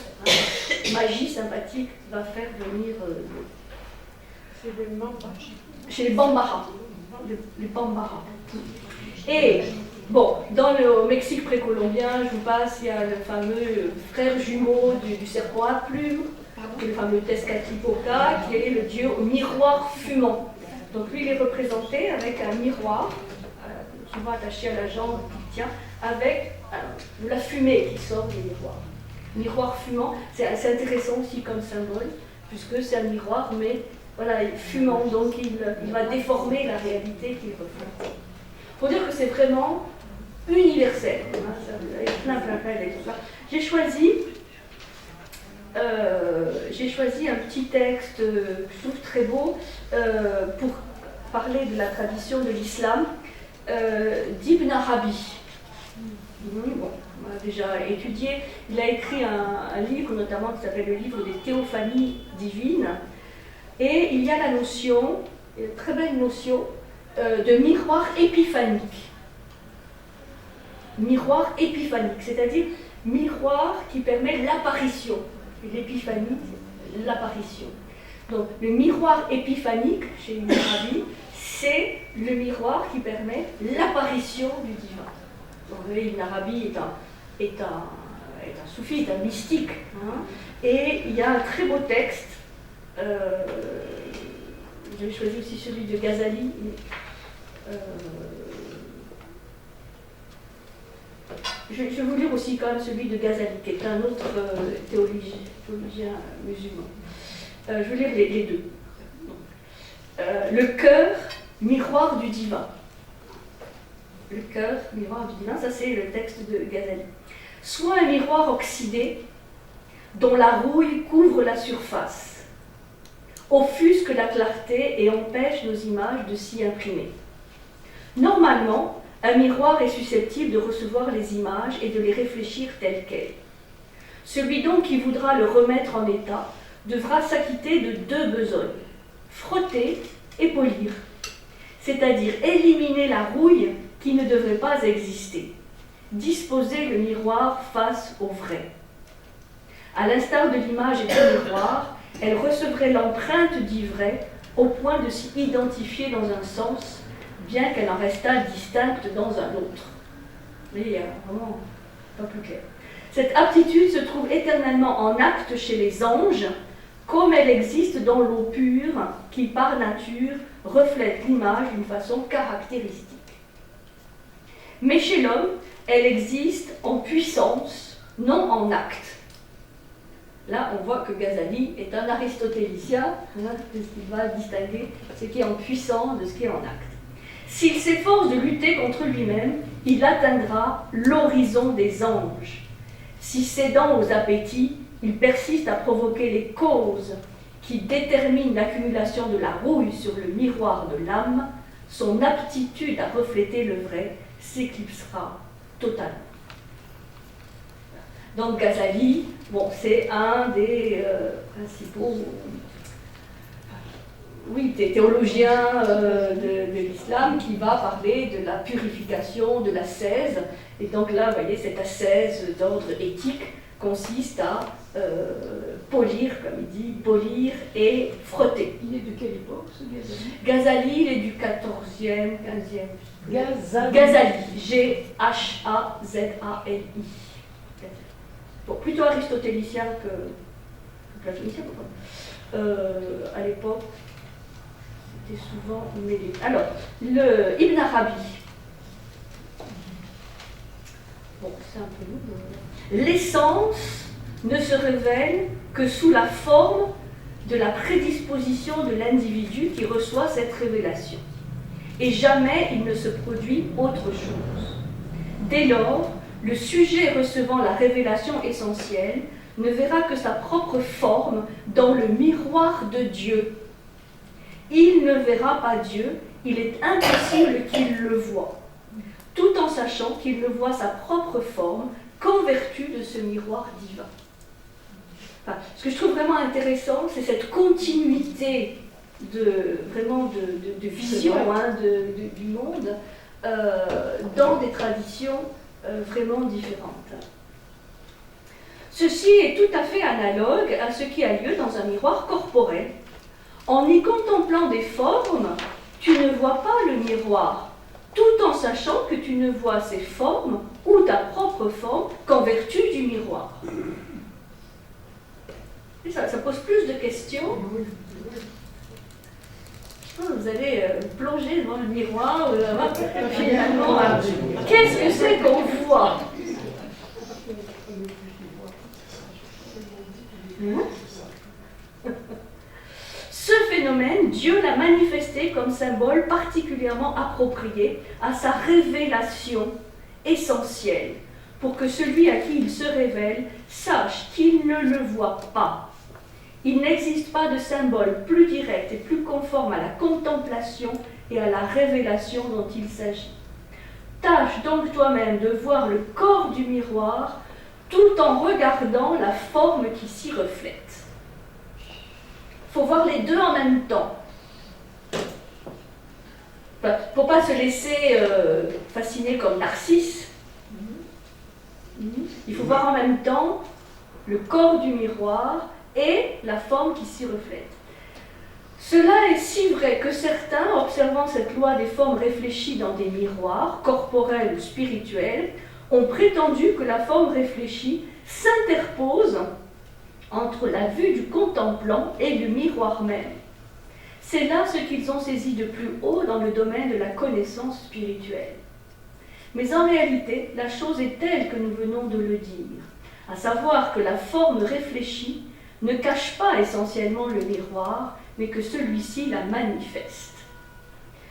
magie sympathique va faire venir l'eau. Chez les Bambara. Les Bambara. Et, bon, au Mexique précolombien, je vous passe, il y a le fameux frère jumeau du serpent à plumes, le fameux Tezcatlipoca, qui est le dieu au miroir fumant. Donc lui, il est représenté avec un miroir, souvent attaché à la jambe qui tient, avec de la fumée qui sort du miroir. Miroir fumant, c'est assez intéressant aussi comme symbole, puisque c'est un miroir, mais voilà, fumant, donc il va déformer la réalité qu'il reflète. Il faut dire que c'est vraiment universel. Il y a plein d'exemples. J'ai choisi un petit texte que je trouve très beau pour parler de la tradition de l'islam d'Ibn Arabi. Bon, on a déjà étudié. Il a écrit un livre notamment qui s'appelle le livre des théophanies divines. Et il y a la notion, une très belle notion, de miroir épiphanique. Miroir épiphanique, c'est-à-dire miroir qui permet l'apparition. L'épiphanie, l'apparition. Donc le miroir épiphanique, chez Ibn Arabi, c'est le miroir qui permet l'apparition du divin. Donc vous voyez, Ibn Arabi est un soufiste, un mystique. Et il y a un très beau texte. J'ai choisi aussi celui de Ghazali. Je vais vous lire aussi quand même celui de Ghazali, qui est un autre théologien musulman. Je vais lire les deux. Le cœur, miroir du divin. Le cœur, miroir du divin, ça c'est le texte de Ghazali. Soit un miroir oxydé, dont la rouille couvre la surface, offusque la clarté et empêche nos images de s'y imprimer. Normalement, un miroir est susceptible de recevoir les images et de les réfléchir telles quelles. Celui donc qui voudra le remettre en état devra s'acquitter de deux besognes, frotter et polir, c'est-à-dire éliminer la rouille qui ne devrait pas exister, disposer le miroir face au vrai. À l'instar de l'image et du miroir, elle recevrait l'empreinte du vrai au point de s'y identifier dans un sens, bien qu'elle en restât distincte dans un autre. Mais il y a vraiment pas plus clair. Cette aptitude se trouve éternellement en acte chez les anges, comme elle existe dans l'eau pure, qui par nature reflète l'image d'une façon caractéristique. Mais chez l'homme, elle existe en puissance, non en acte. Là, on voit que Ghazali est un aristotélicien, puisqu'il va distinguer ce qui est en puissance de ce qui est en acte. S'il s'efforce de lutter contre lui-même, il atteindra l'horizon des anges. Si cédant aux appétits, il persiste à provoquer les causes qui détermine l'accumulation de la rouille sur le miroir de l'âme, son aptitude à refléter le vrai s'éclipsera totalement. Donc Ghazali, bon, c'est un des principaux théologiens de l'islam qui va parler de la purification, de l'ascèse. Et donc là, vous voyez, cette ascèse d'ordre éthique consiste à polir, comme il dit, polir et frotter.
Il est de quelle époque, ce Ghazali?
Ghazali, il est du 14e, 15e.
Ghazali.
G-H-A-Z-A-L-I. Bon, plutôt aristotélicien que platonicien. À l'époque, c'était souvent mêlé. Alors, le Ibn Arabi. Bon, c'est un peu lourd. L'essence ne se révèle que sous la forme de la prédisposition de l'individu qui reçoit cette révélation. Et jamais il ne se produit autre chose. Dès lors, le sujet recevant la révélation essentielle ne verra que sa propre forme dans le miroir de Dieu. Il ne verra pas Dieu, il est impossible qu'il le voie, tout en sachant qu'il ne voit sa propre forme qu'en vertu de ce miroir divin. Enfin, ce que je trouve vraiment intéressant, c'est cette continuité de vision du monde dans des traditions vraiment différentes. Ceci est tout à fait analogue à ce qui a lieu dans un miroir corporel. En y contemplant des formes, tu ne vois pas le miroir, tout en sachant que tu ne vois ces formes ou ta propre forme qu'en vertu du miroir. Et ça pose plus de questions. Vous allez plonger devant le miroir, finalement, qu'est-ce que c'est qu'on voit? Ce phénomène, Dieu l'a manifesté comme symbole particulièrement approprié à sa révélation essentielle, pour que celui à qui il se révèle sache qu'il ne le voit pas. Il n'existe pas de symbole plus direct et plus conforme à la contemplation et à la révélation dont il s'agit. Tâche donc toi-même de voir le corps du miroir tout en regardant la forme qui s'y reflète. Il faut voir les deux en même temps. Pour ne pas se laisser fasciner comme Narcisse, il faut voir en même temps le corps du miroir et la forme qui s'y reflète. Cela est si vrai que certains, observant cette loi des formes réfléchies dans des miroirs, corporels ou spirituels, ont prétendu que la forme réfléchie s'interpose entre la vue du contemplant et le miroir même. C'est là ce qu'ils ont saisi de plus haut dans le domaine de la connaissance spirituelle. Mais en réalité, la chose est telle que nous venons de le dire, à savoir que la forme réfléchie ne cache pas essentiellement le miroir, mais que celui-ci la manifeste.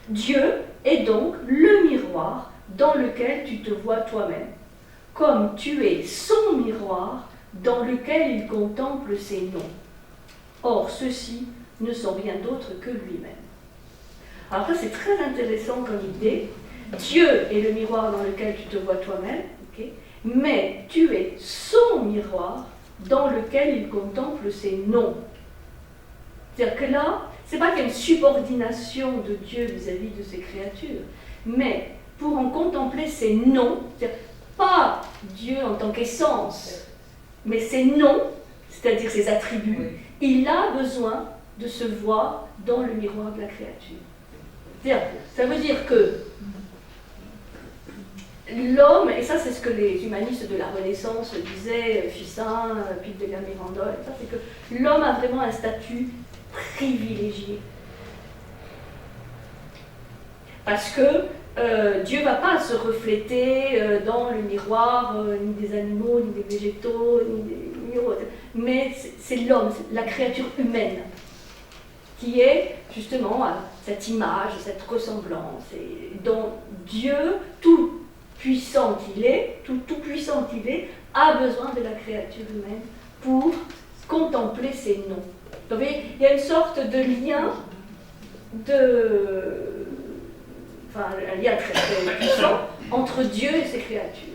Dieu est donc le miroir dans lequel tu te vois toi-même, comme tu es son miroir dans lequel il contemple ses noms. Or, ceux-ci ne sont rien d'autre que lui-même. Alors ça, c'est très intéressant comme idée. Dieu est le miroir dans lequel tu te vois toi-même, okay, mais tu es son miroir dans lequel il contemple ses noms. C'est-à-dire que là, c'est pas qu'il y a une subordination de Dieu vis-à-vis de ses créatures, mais pour en contempler ses noms, c'est-à-dire pas Dieu en tant qu'essence, mais ses noms, c'est-à-dire ses attributs, il a besoin de se voir dans le miroir de la créature. C'est-à-dire, ça veut dire que l'homme, et ça c'est ce que les humanistes de la Renaissance disaient, Fissin, Pic de la Mirandole, c'est que l'homme a vraiment un statut privilégié. Parce que Dieu ne va pas se refléter dans le miroir, ni des animaux, ni des végétaux, ni autres. Mais c'est l'homme, c'est la créature humaine, qui est justement cette image, cette ressemblance. Et dont Dieu, tout puissant qu'il est, tout puissant qu'il est, a besoin de la créature humaine pour contempler ses noms. Donc, vous voyez, il y a une sorte de lien, enfin, un lien très, très puissant entre Dieu et ses créatures.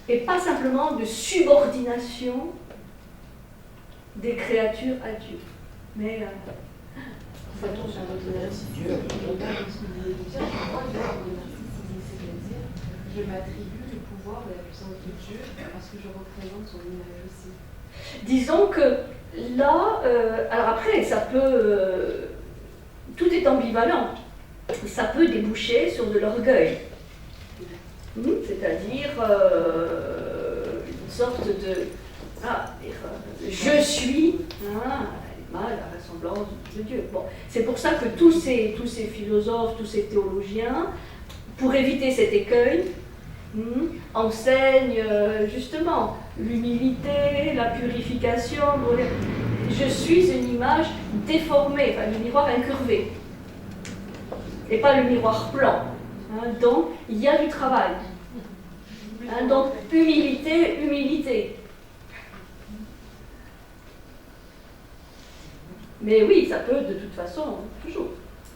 Et pas simplement de subordination des créatures à Dieu. Mais
je m'attribue le pouvoir et la puissance de Dieu parce que je représente son image aussi.
disons que là, alors après, ça peut, tout est ambivalent. Ça peut déboucher sur de l'orgueil. C'est-à-dire une sorte de je suis la ressemblance de Dieu. Bon, c'est pour ça que tous ces philosophes, tous ces théologiens, pour éviter cet écueil, enseignent justement l'humilité, la purification. Je suis une image déformée, enfin le miroir incurvé, et pas le miroir plan. Donc il y a du travail. Donc humilité, humilité. Mais oui, ça peut de toute façon toujours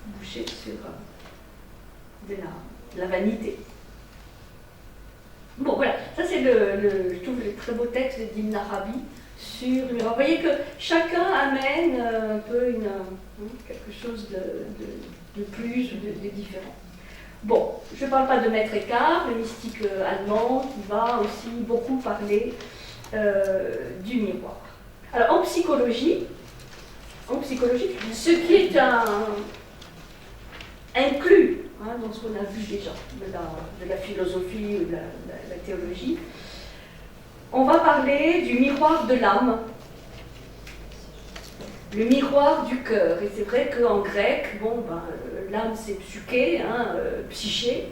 boucher sur de la vanité. Bon, voilà, ça c'est je trouve le très beau texte d'Ibn Arabi sur le miroir. Vous voyez que chacun amène un peu quelque chose de plus, de différent. Bon, je ne parle pas de Maître Eckhart, le mystique allemand, qui va aussi beaucoup parler du miroir. Alors en psychologie, ce qui est inclus dans ce qu'on a vu déjà de la philosophie ou de la théologie, on va parler du miroir de l'âme, le miroir du cœur. Et c'est vrai qu'en grec, l'âme c'est psyché, psyché,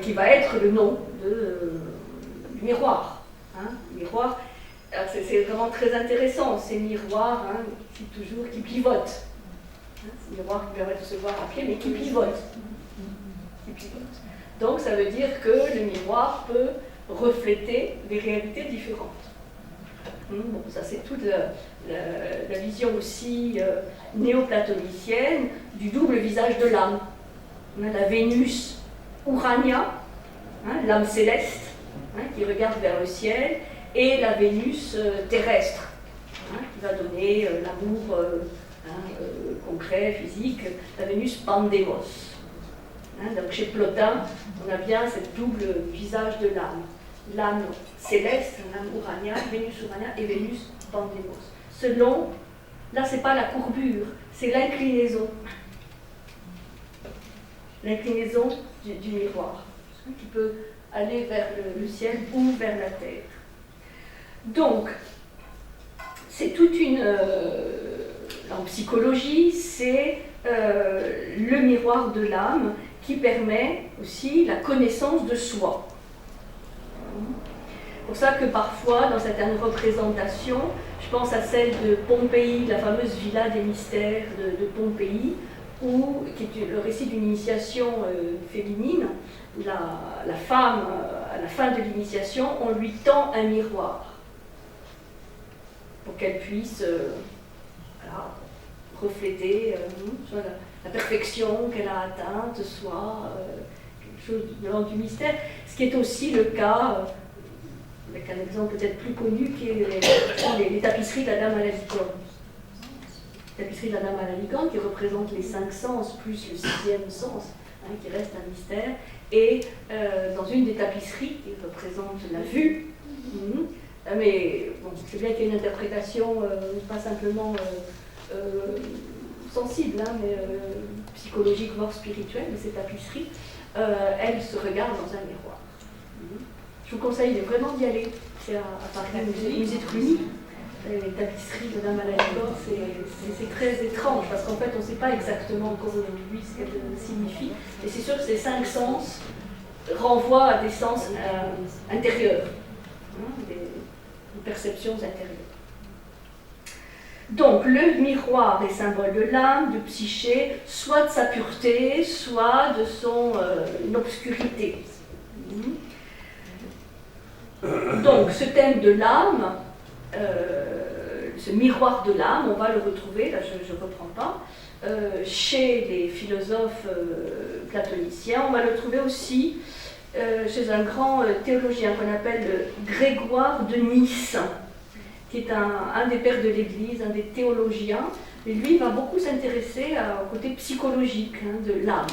qui va être le nom du miroir. Miroir. Alors c'est vraiment très intéressant, ces miroirs qui pivotent. Ces miroirs qui permettent de se voir à pied, mais qui pivotent. Donc ça veut dire que le miroir peut refléter des réalités différentes. Bon, ça c'est toute la vision aussi néoplatonicienne du double visage de l'âme. On a la Vénus Urania, l'âme céleste, qui regarde vers le ciel, et la Vénus terrestre, qui va donner l'amour concret, physique, la Vénus Pandemos. Donc chez Plotin, on a bien ce double visage de l'âme. L'âme céleste, l'âme Urania, Vénus Urania et Vénus Pandemos. Selon, là c'est pas la courbure, c'est l'inclinaison. L'inclinaison du miroir, qui peut aller vers le ciel ou vers la terre. Donc, c'est toute une... en psychologie, c'est le miroir de l'âme qui permet aussi la connaissance de soi. C'est pour ça que parfois, dans certaines représentations, je pense à celle de Pompéi, la fameuse villa des mystères de Pompéi, qui est le récit d'une initiation féminine. La femme, à la fin de l'initiation, on lui tend un miroir pour qu'elle puisse refléter soit la perfection qu'elle a atteinte, soit quelque chose de l'ordre du mystère. Ce qui est aussi le cas, avec un exemple peut-être plus connu, qui est les tapisseries de la Dame à la licorne. Les tapisseries de la Dame à la licorne qui représentent les 5 sens plus le 6e sens, qui reste un mystère. Et dans une des tapisseries qui représente la vue, mais bon, c'est bien qu'il y ait une interprétation pas simplement sensible, mais psychologique, voire spirituelle de ces tapisseries, elles se regardent dans un miroir. Je vous conseille vraiment d'y aller. C'est à Paris, au musée de Cluny. Les tapisseries de Dame à la licorne, c'est très étrange parce qu'en fait on ne sait pas exactement encore aujourd'hui ce qu'elles signifient. Et c'est sûr que ces 5 sens renvoient à des sens intérieurs, des perceptions intérieures. Donc le miroir est symbole de l'âme, de psyché, soit de sa pureté, soit de son obscurité. Donc ce thème de l'âme, ce miroir de l'âme, on va le retrouver, là je ne reprends pas, chez les philosophes platoniciens. On va le trouver aussi chez un grand théologien qu'on appelle Grégoire de Nice, qui est un des pères de l'Église, un des théologiens. Et lui, il va beaucoup s'intéresser au côté psychologique de l'âme.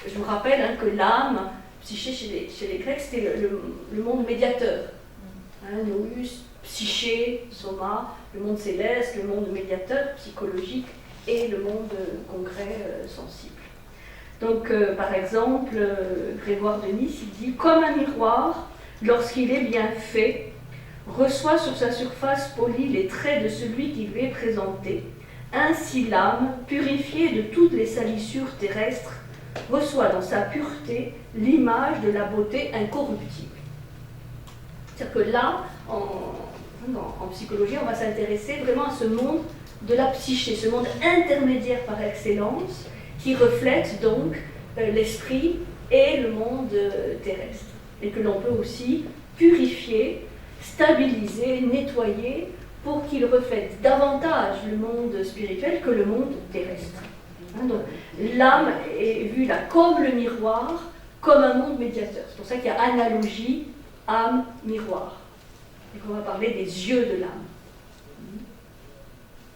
Je vous rappelle que l'âme, psyché chez les Grecs, c'était le monde médiateur. Nous, psyché, soma, le monde céleste, le monde médiateur, psychologique, et le monde concret, sensible. Donc, par exemple, Grégoire de Nice, il dit « Comme un miroir, lorsqu'il est bien fait, reçoit sur sa surface polie les traits de celui qui lui est présenté, ainsi l'âme, purifiée de toutes les salissures terrestres, reçoit dans sa pureté l'image de la beauté incorruptible. » C'est-à-dire que là, en psychologie, on va s'intéresser vraiment à ce monde de la psyché, ce monde intermédiaire par excellence, qui reflète donc l'esprit et le monde terrestre, et que l'on peut aussi purifier, stabiliser, nettoyer, pour qu'il reflète davantage le monde spirituel que le monde terrestre. Donc, l'âme est vue là comme le miroir, comme un monde médiateur. C'est pour ça qu'il y a analogie, âme, miroir. Et qu'on va parler des yeux de l'âme.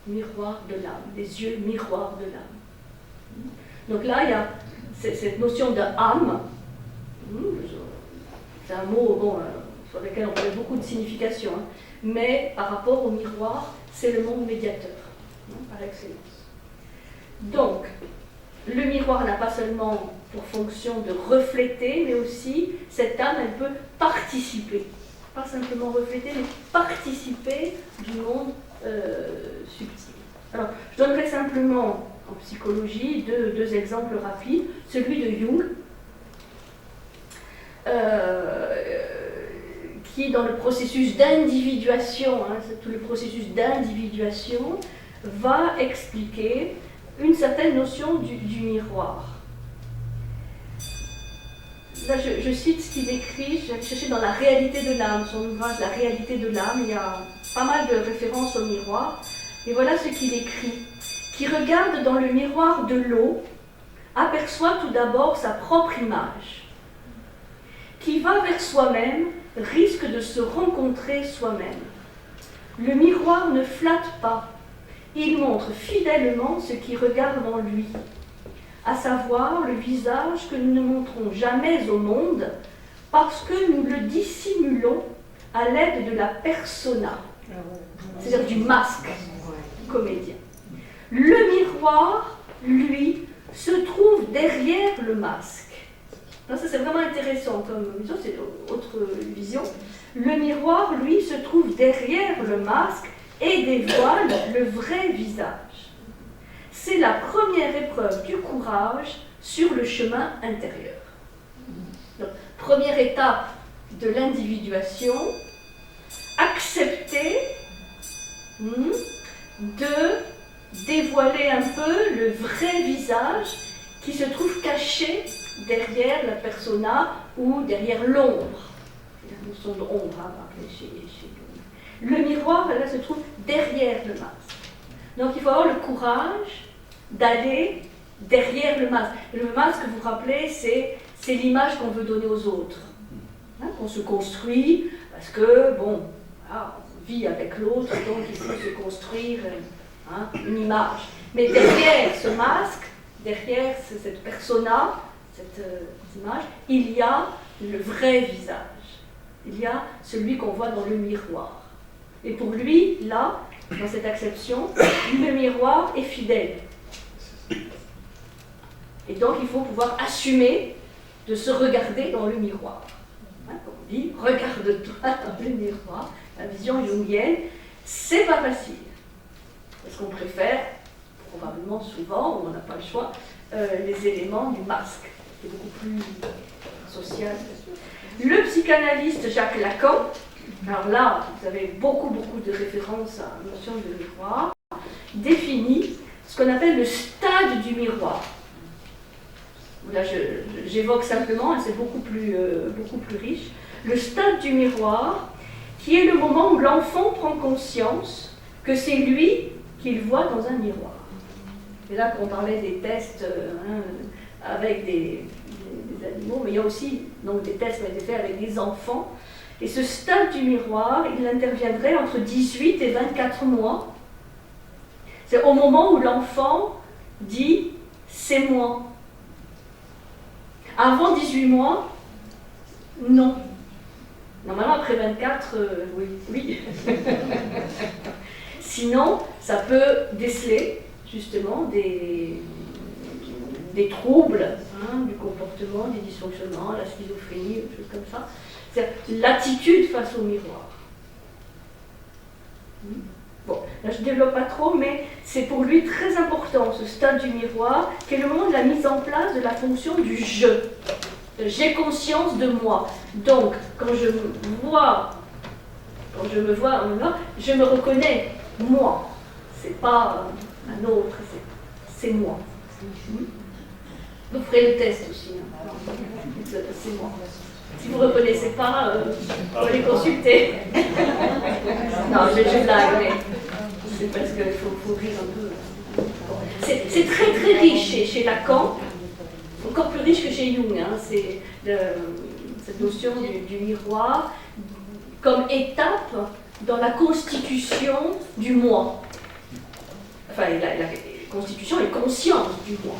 Miroir de l'âme, des yeux miroir de l'âme. Donc là, il y a cette notion de âme. C'est un mot sur lequel on parle beaucoup de signification, mais par rapport au miroir, c'est le monde médiateur, par excellence. Donc, le miroir n'a pas seulement pour fonction de refléter, mais aussi, cette âme, elle peut participer. Pas simplement refléter, mais participer du monde subtil. Alors, je donnerai simplement, en psychologie, deux exemples rapides. Celui de Jung, qui, dans le processus d'individuation, tout le processus d'individuation, va expliquer une certaine notion du miroir. Là, je cite ce qu'il écrit, j'ai cherché dans La réalité de l'âme, son ouvrage La réalité de l'âme, il y a pas mal de références au miroir, et voilà ce qu'il écrit. Qui regarde dans le miroir de l'eau, aperçoit tout d'abord sa propre image. Qui va vers soi-même, risque de se rencontrer soi-même. Le miroir ne flatte pas, il montre fidèlement ce qui regarde en lui, à savoir le visage que nous ne montrons jamais au monde parce que nous le dissimulons à l'aide de la persona, c'est-à-dire du masque comédien. Le miroir, lui, se trouve derrière le masque. Alors ça c'est vraiment intéressant comme vision, c'est une autre vision. Le miroir, lui, se trouve derrière le masque et dévoile le vrai visage. C'est la première épreuve du courage sur le chemin intérieur. Donc, première étape de l'individuation, accepter de dévoiler un peu le vrai visage qui se trouve caché derrière la persona ou derrière l'ombre. La notion d'ombre, chez nous. Le miroir, là, se trouve derrière le masque. Donc il faut avoir le courage d'aller derrière le masque. Le masque, vous vous rappelez, c'est l'image qu'on veut donner aux autres. Qu'on se construit, parce que, bon, voilà, on vit avec l'autre, donc il faut se construire une image. Mais derrière ce masque, derrière cette persona, cette image, il y a le vrai visage. Il y a celui qu'on voit dans le miroir. Et pour lui, là, dans cette acception, le miroir est fidèle. Et donc, il faut pouvoir assumer de se regarder dans le miroir. Comme on dit, regarde-toi dans le miroir. La vision jungienne, c'est pas facile. Parce qu'on préfère, probablement souvent, où on n'a pas le choix, les éléments du masque, qui est beaucoup plus social. Le psychanalyste Jacques Lacan, alors là, vous avez beaucoup de références à la notion de miroir, définit ce qu'on appelle le stade du miroir. Là, j'évoque simplement, c'est beaucoup plus riche. Le stade du miroir, qui est le moment où l'enfant prend conscience que c'est lui qu'il voit dans un miroir. Et là, quand on parlait des tests avec des animaux, mais il y a aussi donc, des tests qui ont été faits avec des enfants. Et ce stade du miroir, il interviendrait entre 18 et 24 mois. C'est au moment où l'enfant dit « c'est moi ». Avant 18 mois, non. Normalement, après 24, oui. Sinon, ça peut déceler justement des troubles du comportement, des dysfonctionnements, la schizophrénie, des choses comme ça. C'est l'attitude face au miroir. Bon, là je ne développe pas trop, mais c'est pour lui très important, ce stade du miroir, qui est le moment de la mise en place de la fonction du je. J'ai conscience de moi. Donc, quand je me vois en miroir, je me reconnais, moi. C'est pas un autre, c'est moi. Vous ferez le test aussi. C'est moi. Si vous ne reconnaissez pas, vous allez consulter. Non, je blague, mais c'est parce qu'il faut rire un peu. C'est très très riche chez Lacan, encore plus riche que chez Jung. C'est cette notion du miroir comme étape dans la constitution du moi. Enfin, la constitution et conscience du moi.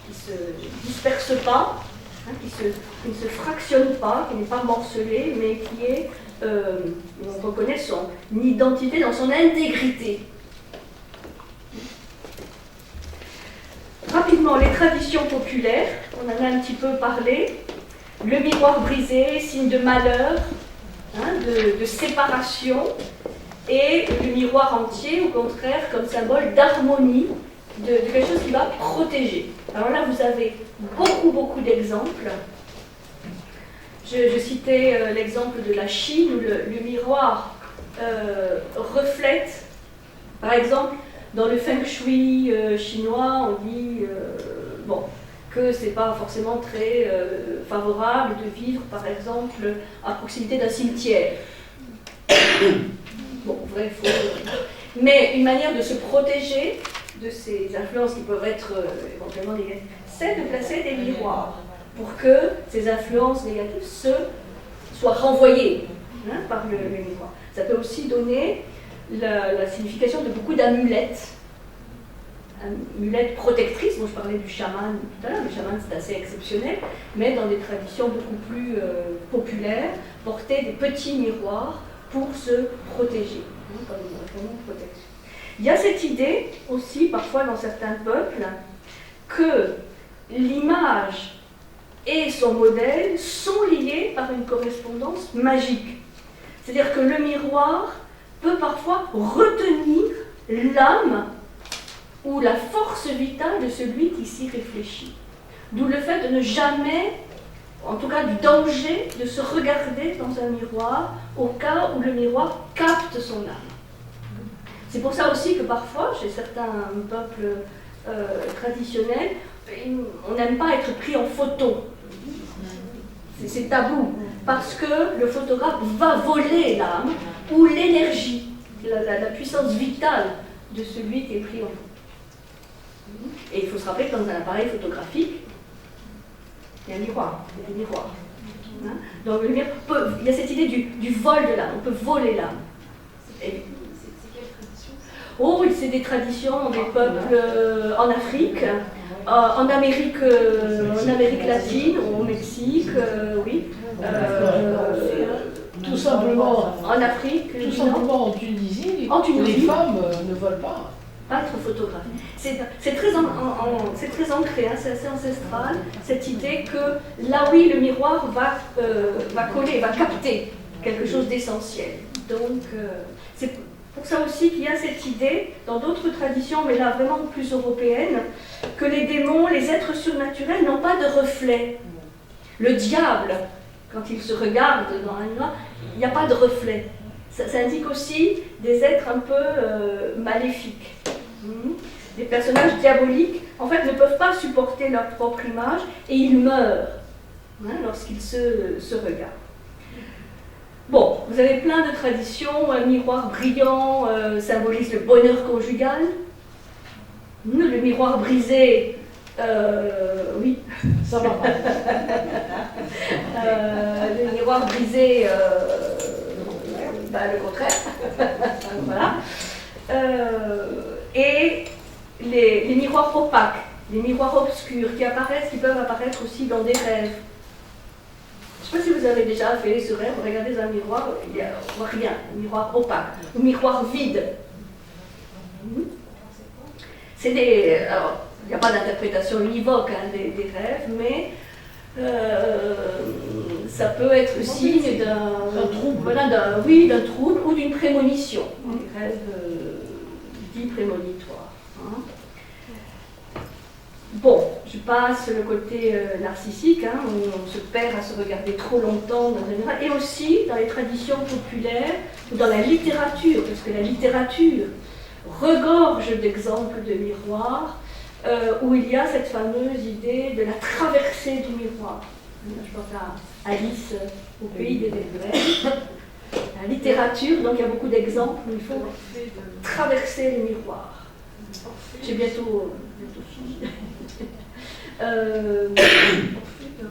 Qui ne se disperse pas. Qui ne se fractionne pas, qui n'est pas morcelé, mais qui est, on reconnaît son identité dans son intégrité. Rapidement, les traditions populaires, on en a un petit peu parlé. Le miroir brisé, signe de malheur, de séparation, et le miroir entier, au contraire, comme symbole d'harmonie, de quelque chose qui va protéger. Alors là, vous avez beaucoup d'exemples. Je citais l'exemple de la Chine où le miroir reflète, par exemple, dans le feng shui chinois, on dit que c'est pas forcément très favorable de vivre, par exemple, à proximité d'un cimetière. Bon, vrai, faux. Mais une manière de se protéger de ces influences qui peuvent être éventuellement négatives, c'est de placer des miroirs pour que ces influences négatives soient renvoyées par le miroir. Ça peut aussi donner la signification de beaucoup d'amulettes. Amulettes protectrices, dont je parlais du chaman tout à l'heure, le chaman c'est assez exceptionnel, mais dans des traditions beaucoup plus populaires, porter des petits miroirs pour se protéger, comme une protection. Il y a cette idée aussi, parfois dans certains peuples, que l'image et son modèle sont liés par une correspondance magique. C'est-à-dire que le miroir peut parfois retenir l'âme ou la force vitale de celui qui s'y réfléchit. D'où le fait de ne jamais, en tout cas du danger, de se regarder dans un miroir au cas où le miroir capte son âme. C'est pour ça aussi que parfois, chez certains peuples traditionnels, on n'aime pas être pris en photo. C'est tabou, parce que le photographe va voler l'âme ou l'énergie, la puissance vitale de celui qui est pris en photo. Et il faut se rappeler que dans un appareil photographique, il y a un miroir, il y a des miroirs. Donc il y a cette idée du vol de l'âme, on peut voler l'âme. Oh oui, c'est des traditions des peuples en Afrique, en Amérique latine, au Mexique, oui.
Tout simplement.
En Afrique.
Tout simplement en Tunisie, les femmes ne volent pas.
Pas être photographe. C'est très ancré, c'est assez ancestral, cette idée que là oui, le miroir va coller, va capter quelque chose d'essentiel. Donc, c'est pour ça aussi qu'il y a cette idée, dans d'autres traditions, mais là vraiment plus européennes, que les démons, les êtres surnaturels n'ont pas de reflet. Le diable, quand il se regarde dans un miroir, il n'y a pas de reflet. Ça indique aussi des êtres un peu maléfiques. Des personnages diaboliques, en fait, ne peuvent pas supporter leur propre image et ils meurent lorsqu'ils se regardent. Bon, vous avez plein de traditions. Un miroir brillant symbolise le bonheur conjugal. Le miroir brisé, oui.
Ça va pas.
Le miroir brisé, le contraire. Voilà. Et les miroirs opaques, les miroirs obscurs qui peuvent apparaître aussi dans des rêves. Je ne sais pas si vous avez déjà fait ce rêve, vous regardez un miroir, il n'y a rien, un miroir opaque, ou miroir vide. Alors, il n'y a pas d'interprétation univoque des rêves, mais ça peut être signe d'un trouble, voilà, d'un trouble ou d'une prémonition. Des rêves dits prémonitoires. Hein. Bon, je passe le côté narcissique, hein, où on se perd à se regarder trop longtemps dans un miroir, et aussi dans les traditions populaires ou dans la littérature, parce que la littérature regorge d'exemples de miroirs où il y a cette fameuse idée de la traversée du miroir. Je pense à Alice au pays des merveilles. La littérature, donc il y a beaucoup d'exemples où il faut traverser les miroirs. J'ai bientôt fini.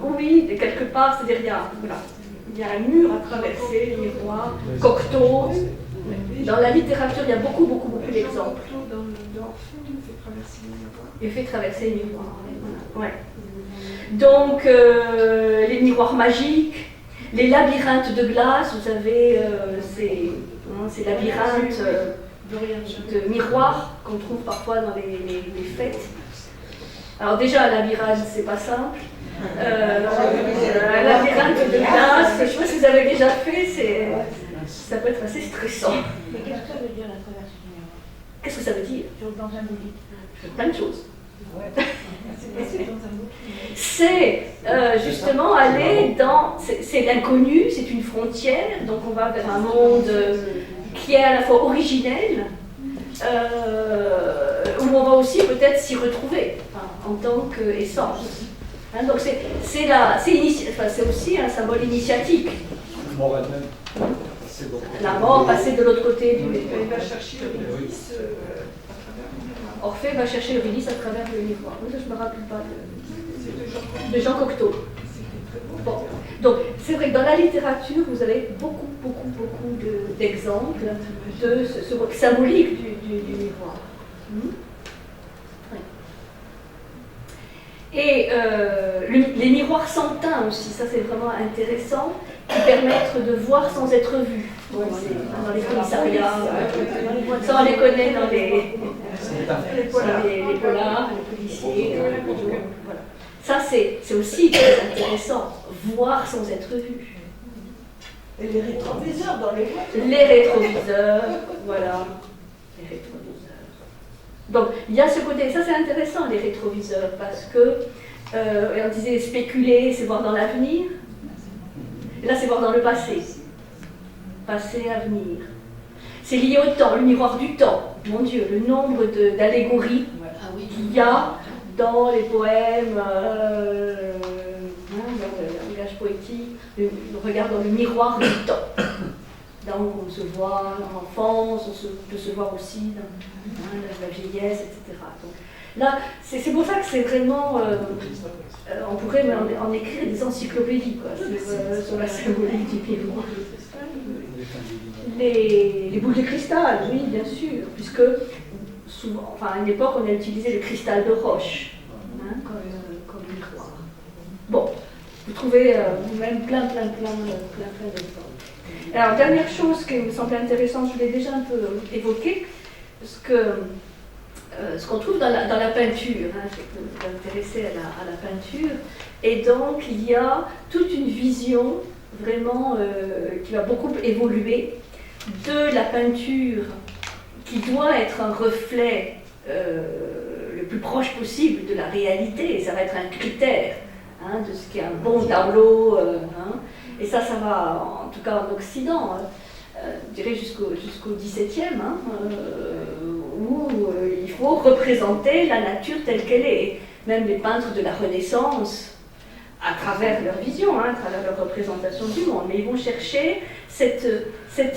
Oui, quelque part, c'est-à-dire il y a un mur à traverser, les miroirs, Cocteau. Dans la littérature, il y a beaucoup d'exemples. Il fait traverser les miroirs. Ouais. Donc, les miroirs magiques, les labyrinthes de glace, vous savez, ces labyrinthes de miroirs qu'on trouve parfois dans les fêtes. Alors déjà, un labyrinthe, c'est pas simple. Un labyrinthe de glace, je ne sais pas si vous avez déjà fait, ça peut être assez stressant.
Mais qu'est-ce que ça veut dire la traversée du miroir?
Qu'est-ce que ça veut dire?
Dans un bouillie.
Plein de choses.
Ouais.
C'est justement aller dans... C'est l'inconnu, c'est une frontière, donc on va vers un monde qui est à la fois originel, où on va aussi peut-être s'y retrouver en tant qu'essence. Hein, donc c'est aussi un symbole initiatique. La mort passée de l'autre côté du miroir.
Il va chercher Eurydice à travers le miroir.
Orphée va chercher Eurydice à travers le miroir. Ça, je ne me rappelle pas de Jean Cocteau. Bon. Donc, c'est vrai que dans la littérature, vous avez beaucoup d'exemples de ce symbolique du miroir. Et les miroirs sans teint aussi, ça c'est vraiment intéressant, qui permettent de voir sans être vu. Dans les commissariats, ça on les connaît dans les polars, les policiers. Voilà. Ça c'est aussi très intéressant, voir sans être vu.
Et les rétroviseurs dans les voitures.
Les rétroviseurs, voilà. Les rétroviseurs. Donc, il y a ce côté, ça c'est intéressant, les rétroviseurs, parce que, on disait spéculer, c'est voir dans l'avenir, et là c'est voir dans le passé. Passé, avenir. C'est lié au temps, le miroir du temps. Mon Dieu, le nombre d'allégories qu'il y a dans les poèmes, dans le langage poétique, le regard dans le miroir du temps. Donc on se voit dans l'enfance, on peut se voir aussi dans la vieillesse, etc. Donc, là, c'est pour ça que c'est vraiment... on pourrait en écrire des encyclopédies quoi, sur la symbolique du miroir. Les boules de cristal, oui, bien sûr, puisque souvent, à une époque, on a utilisé le cristal de roche comme miroir. Bon, vous trouvez vous-même plein d'exemples. Alors, dernière chose qui me semble intéressante, je l'ai déjà un peu évoqué, ce qu'on trouve dans la peinture, vous vous intéressez à la peinture, et donc il y a toute une vision vraiment qui va beaucoup évoluer de la peinture qui doit être un reflet le plus proche possible de la réalité, et ça va être un critère de ce qui est un bon tableau. Et ça va, en tout cas en Occident, je dirais jusqu'au XVIIe, où il faut représenter la nature telle qu'elle est. Même les peintres de la Renaissance à travers leur vision, à travers leur représentation du monde, mais ils vont chercher cet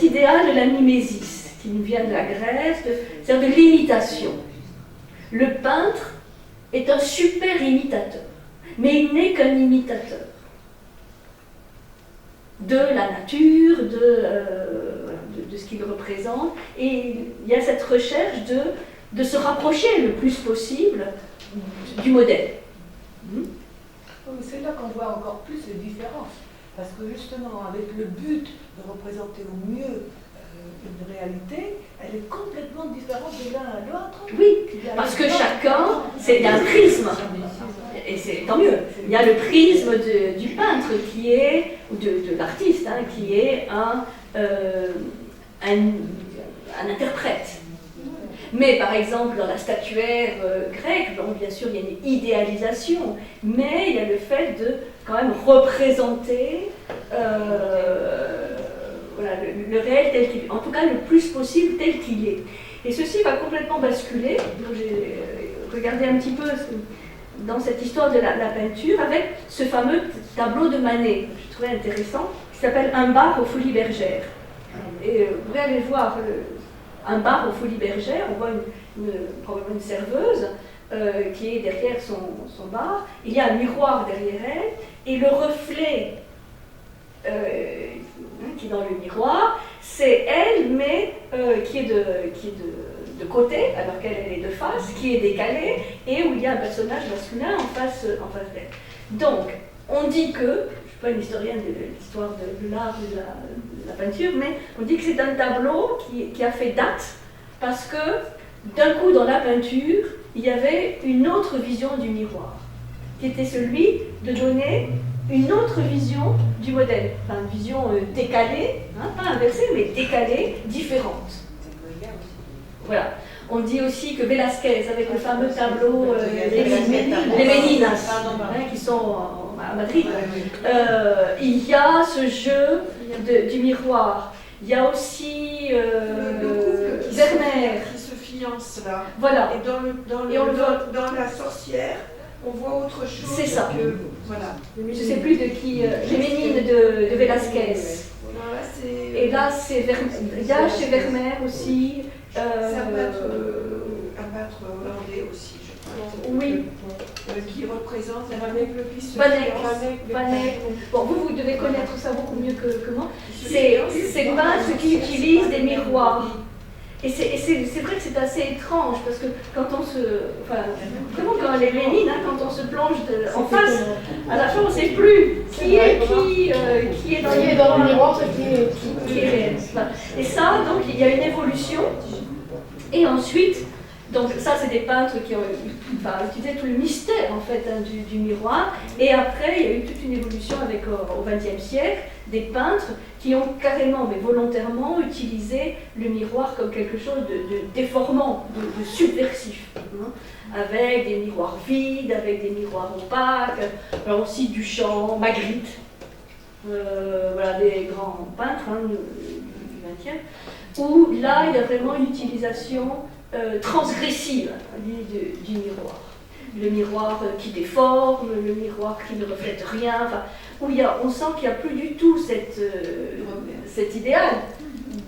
idéal de la mimésis, qui nous vient de la Grèce, c'est-à-dire de l'imitation. Le peintre est un super imitateur, mais il n'est qu'un imitateur de la nature, de ce qu'il représente, et il y a cette recherche de se rapprocher le plus possible du modèle.
C'est là qu'on voit encore plus les différences, parce que justement, avec le but de représenter au mieux une réalité, elle est complètement différente de l'un à l'autre.
Oui, parce que chacun, il y a un prisme, et c'est tant mieux. Il y a le prisme du peintre qui est, ou de l'artiste, qui est un interprète. Mais par exemple, dans la statuaire grecque, bon, bien sûr, il y a une idéalisation, mais il y a le fait de quand même représenter voilà, le réel tel qu'il est, en tout cas le plus possible tel qu'il est. Et ceci va complètement basculer. J'ai regardé un petit peu dans cette histoire de la peinture avec ce fameux tableau de Manet, que je trouvais intéressant, qui s'appelle Un bar aux Folies Bergères. Et vous pouvez aller voir un bar aux Folies Bergères, on voit probablement une serveuse qui est derrière son bar, il y a un miroir derrière elle, et le reflet qui est dans le miroir, c'est elle, mais qui est de côté, alors qu'elle est de face, qui est décalée, et où il y a un personnage masculin en face d'elle. Donc, on dit que, je ne suis pas une historienne de l'histoire de l'art et de la peinture, mais on dit que c'est un tableau qui a fait date, parce que d'un coup dans la peinture, il y avait une autre vision du miroir, qui était celui de donner une autre vision du modèle, enfin une vision décalée, pas inversée, mais décalée, différente. Voilà. On dit aussi que Velázquez, avec le fameux tableau les Meninas, qui sont à Madrid, il y a ce jeu du miroir. Il y a aussi
le couple
Vermeer
qui se fiance là.
Voilà.
Et dans la sorcière, on voit autre chose.
C'est ça.
Voilà.
Je ne sais plus de qui, les Ménines de Velázquez.
Voilà,
et là, il y a chez Vermeer aussi.
C'est un peintre hollandais aussi, je crois.
Oui.
Qui représente le qui se
Van Eyck. Bon, vous devez connaître ça beaucoup mieux que moi. C'est peintres qui utilisent des miroirs. Et c'est vrai que c'est assez étrange, parce que quand on se... Enfin, vraiment, quand les Ménines, quand on se plonge en face, à la fin, on ne sait plus qui est dans le miroir, qui est réel. Et ça, donc, il y a une évolution. Et ensuite, donc ça, c'est des peintres qui ont utilisé tout le mystère, en fait, du miroir. Et après, il y a eu toute une évolution avec, au XXe siècle, des peintres qui ont carrément, mais volontairement, utilisé le miroir comme quelque chose de déformant, de subversif. Avec des miroirs vides, avec des miroirs opaques, alors aussi Duchamp, Magritte, voilà, des grands peintres du XXe, où là, il y a vraiment une utilisation transgressive du miroir. Le miroir qui déforme, le miroir qui ne reflète rien, où on sent qu'il n'y a plus du tout cet idéal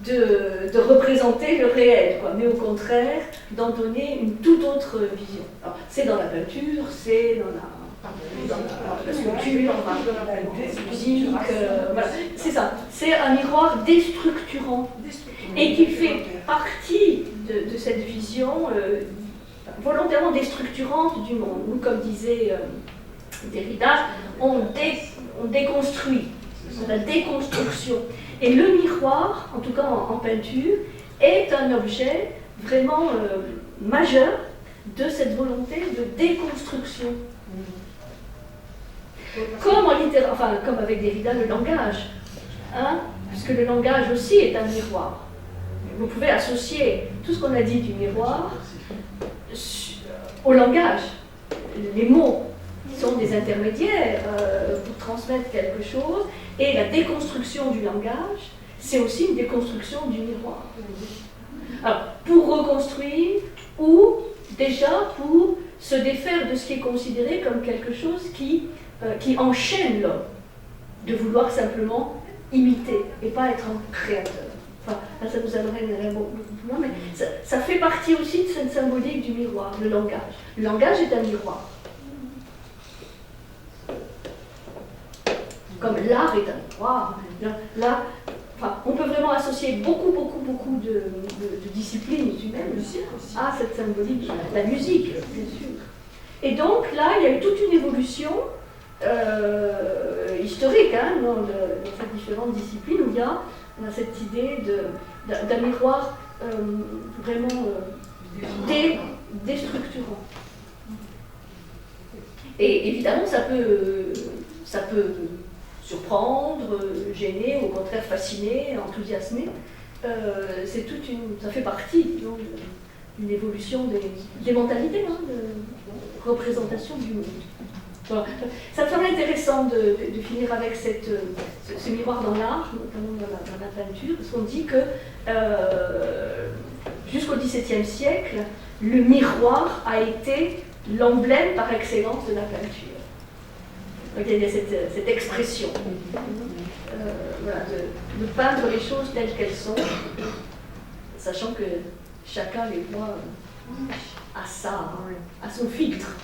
de représenter le réel, mais au contraire d'en donner une toute autre vision. C'est dans la peinture, c'est dans la sculpture, la musique, voilà. C'est ça. C'est un miroir déstructurant et qui fait partie de cette vision volontairement déstructurante du monde. Ou comme disait Derrida, on déconstruit, c'est la déconstruction. Et le miroir, en tout cas en peinture, est un objet vraiment majeur de cette volonté de déconstruction. Comme en comme avec Derrida, le langage, puisque le langage aussi est un miroir. Vous pouvez associer tout ce qu'on a dit du miroir au langage. Les mots sont des intermédiaires pour transmettre quelque chose, et la déconstruction du langage, c'est aussi une déconstruction du miroir. Alors, pour reconstruire, ou déjà pour se défaire de ce qui est considéré comme quelque chose qui qui enchaîne l'homme, de vouloir simplement imiter et pas être un créateur. Enfin, là, ça nous amène beaucoup plus loin, mais ça fait partie aussi de cette symbolique du miroir, le langage. Le langage est un miroir. Comme l'art est un miroir. Là, enfin, on peut vraiment associer beaucoup de disciplines humaines à cette symbolique. La musique, bien sûr. Et donc là, il y a eu toute une évolution historique dans ces différentes disciplines où il y a cette idée d'un miroir vraiment déstructurant. Et évidemment, ça peut surprendre, gêner, au contraire fasciner, enthousiasmer. Ça fait partie d'une évolution des mentalités, de représentation du monde. Voilà. Ça me semble intéressant de finir avec ce miroir dans l'art, notamment dans la peinture, parce qu'on dit que jusqu'au XVIIe siècle, le miroir a été l'emblème par excellence de la peinture. Donc il y a cette expression, voilà, de peindre les choses telles qu'elles sont, sachant que chacun les voit à son filtre.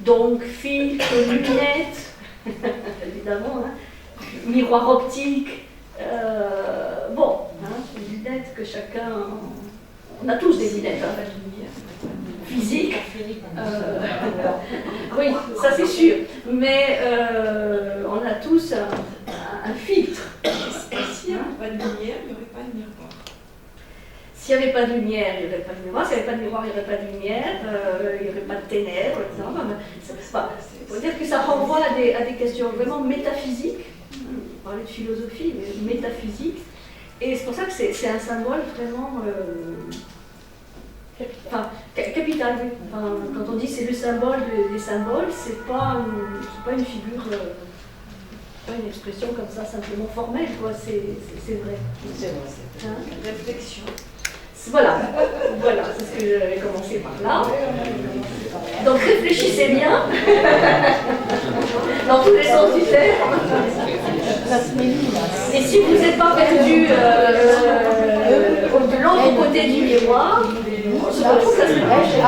Donc filtre, lunettes, évidemment, miroir optique, les lunettes que chacun... On a tous des lunettes, physiques. Oui, ça c'est sûr. Mais on a tous un filtre.
S'il n'y avait pas de lumière, il n'y aurait pas de miroir.
S'il n'y avait pas de lumière, il n'y aurait pas de miroir. S'il n'y avait pas de miroir, il n'y aurait pas de lumière. Il n'y aurait pas de ténèbres, etc. Il faut dire que ça renvoie à des questions vraiment métaphysiques. On parlait de philosophie, mais métaphysique. Et c'est pour ça que c'est un symbole vraiment capital. Oui. Enfin, quand on dit c'est le symbole des symboles, c'est pas une figure, pas une expression comme ça simplement formelle, quoi. C'est vrai.
C'est vrai.
Réflexion.
Voilà, c'est ce que j'avais commencé par là. Donc réfléchissez bien, dans tous les sens du terme. Et si vous n'êtes pas perdu de l'autre côté du miroir, on se retrouve la semaine prochaine.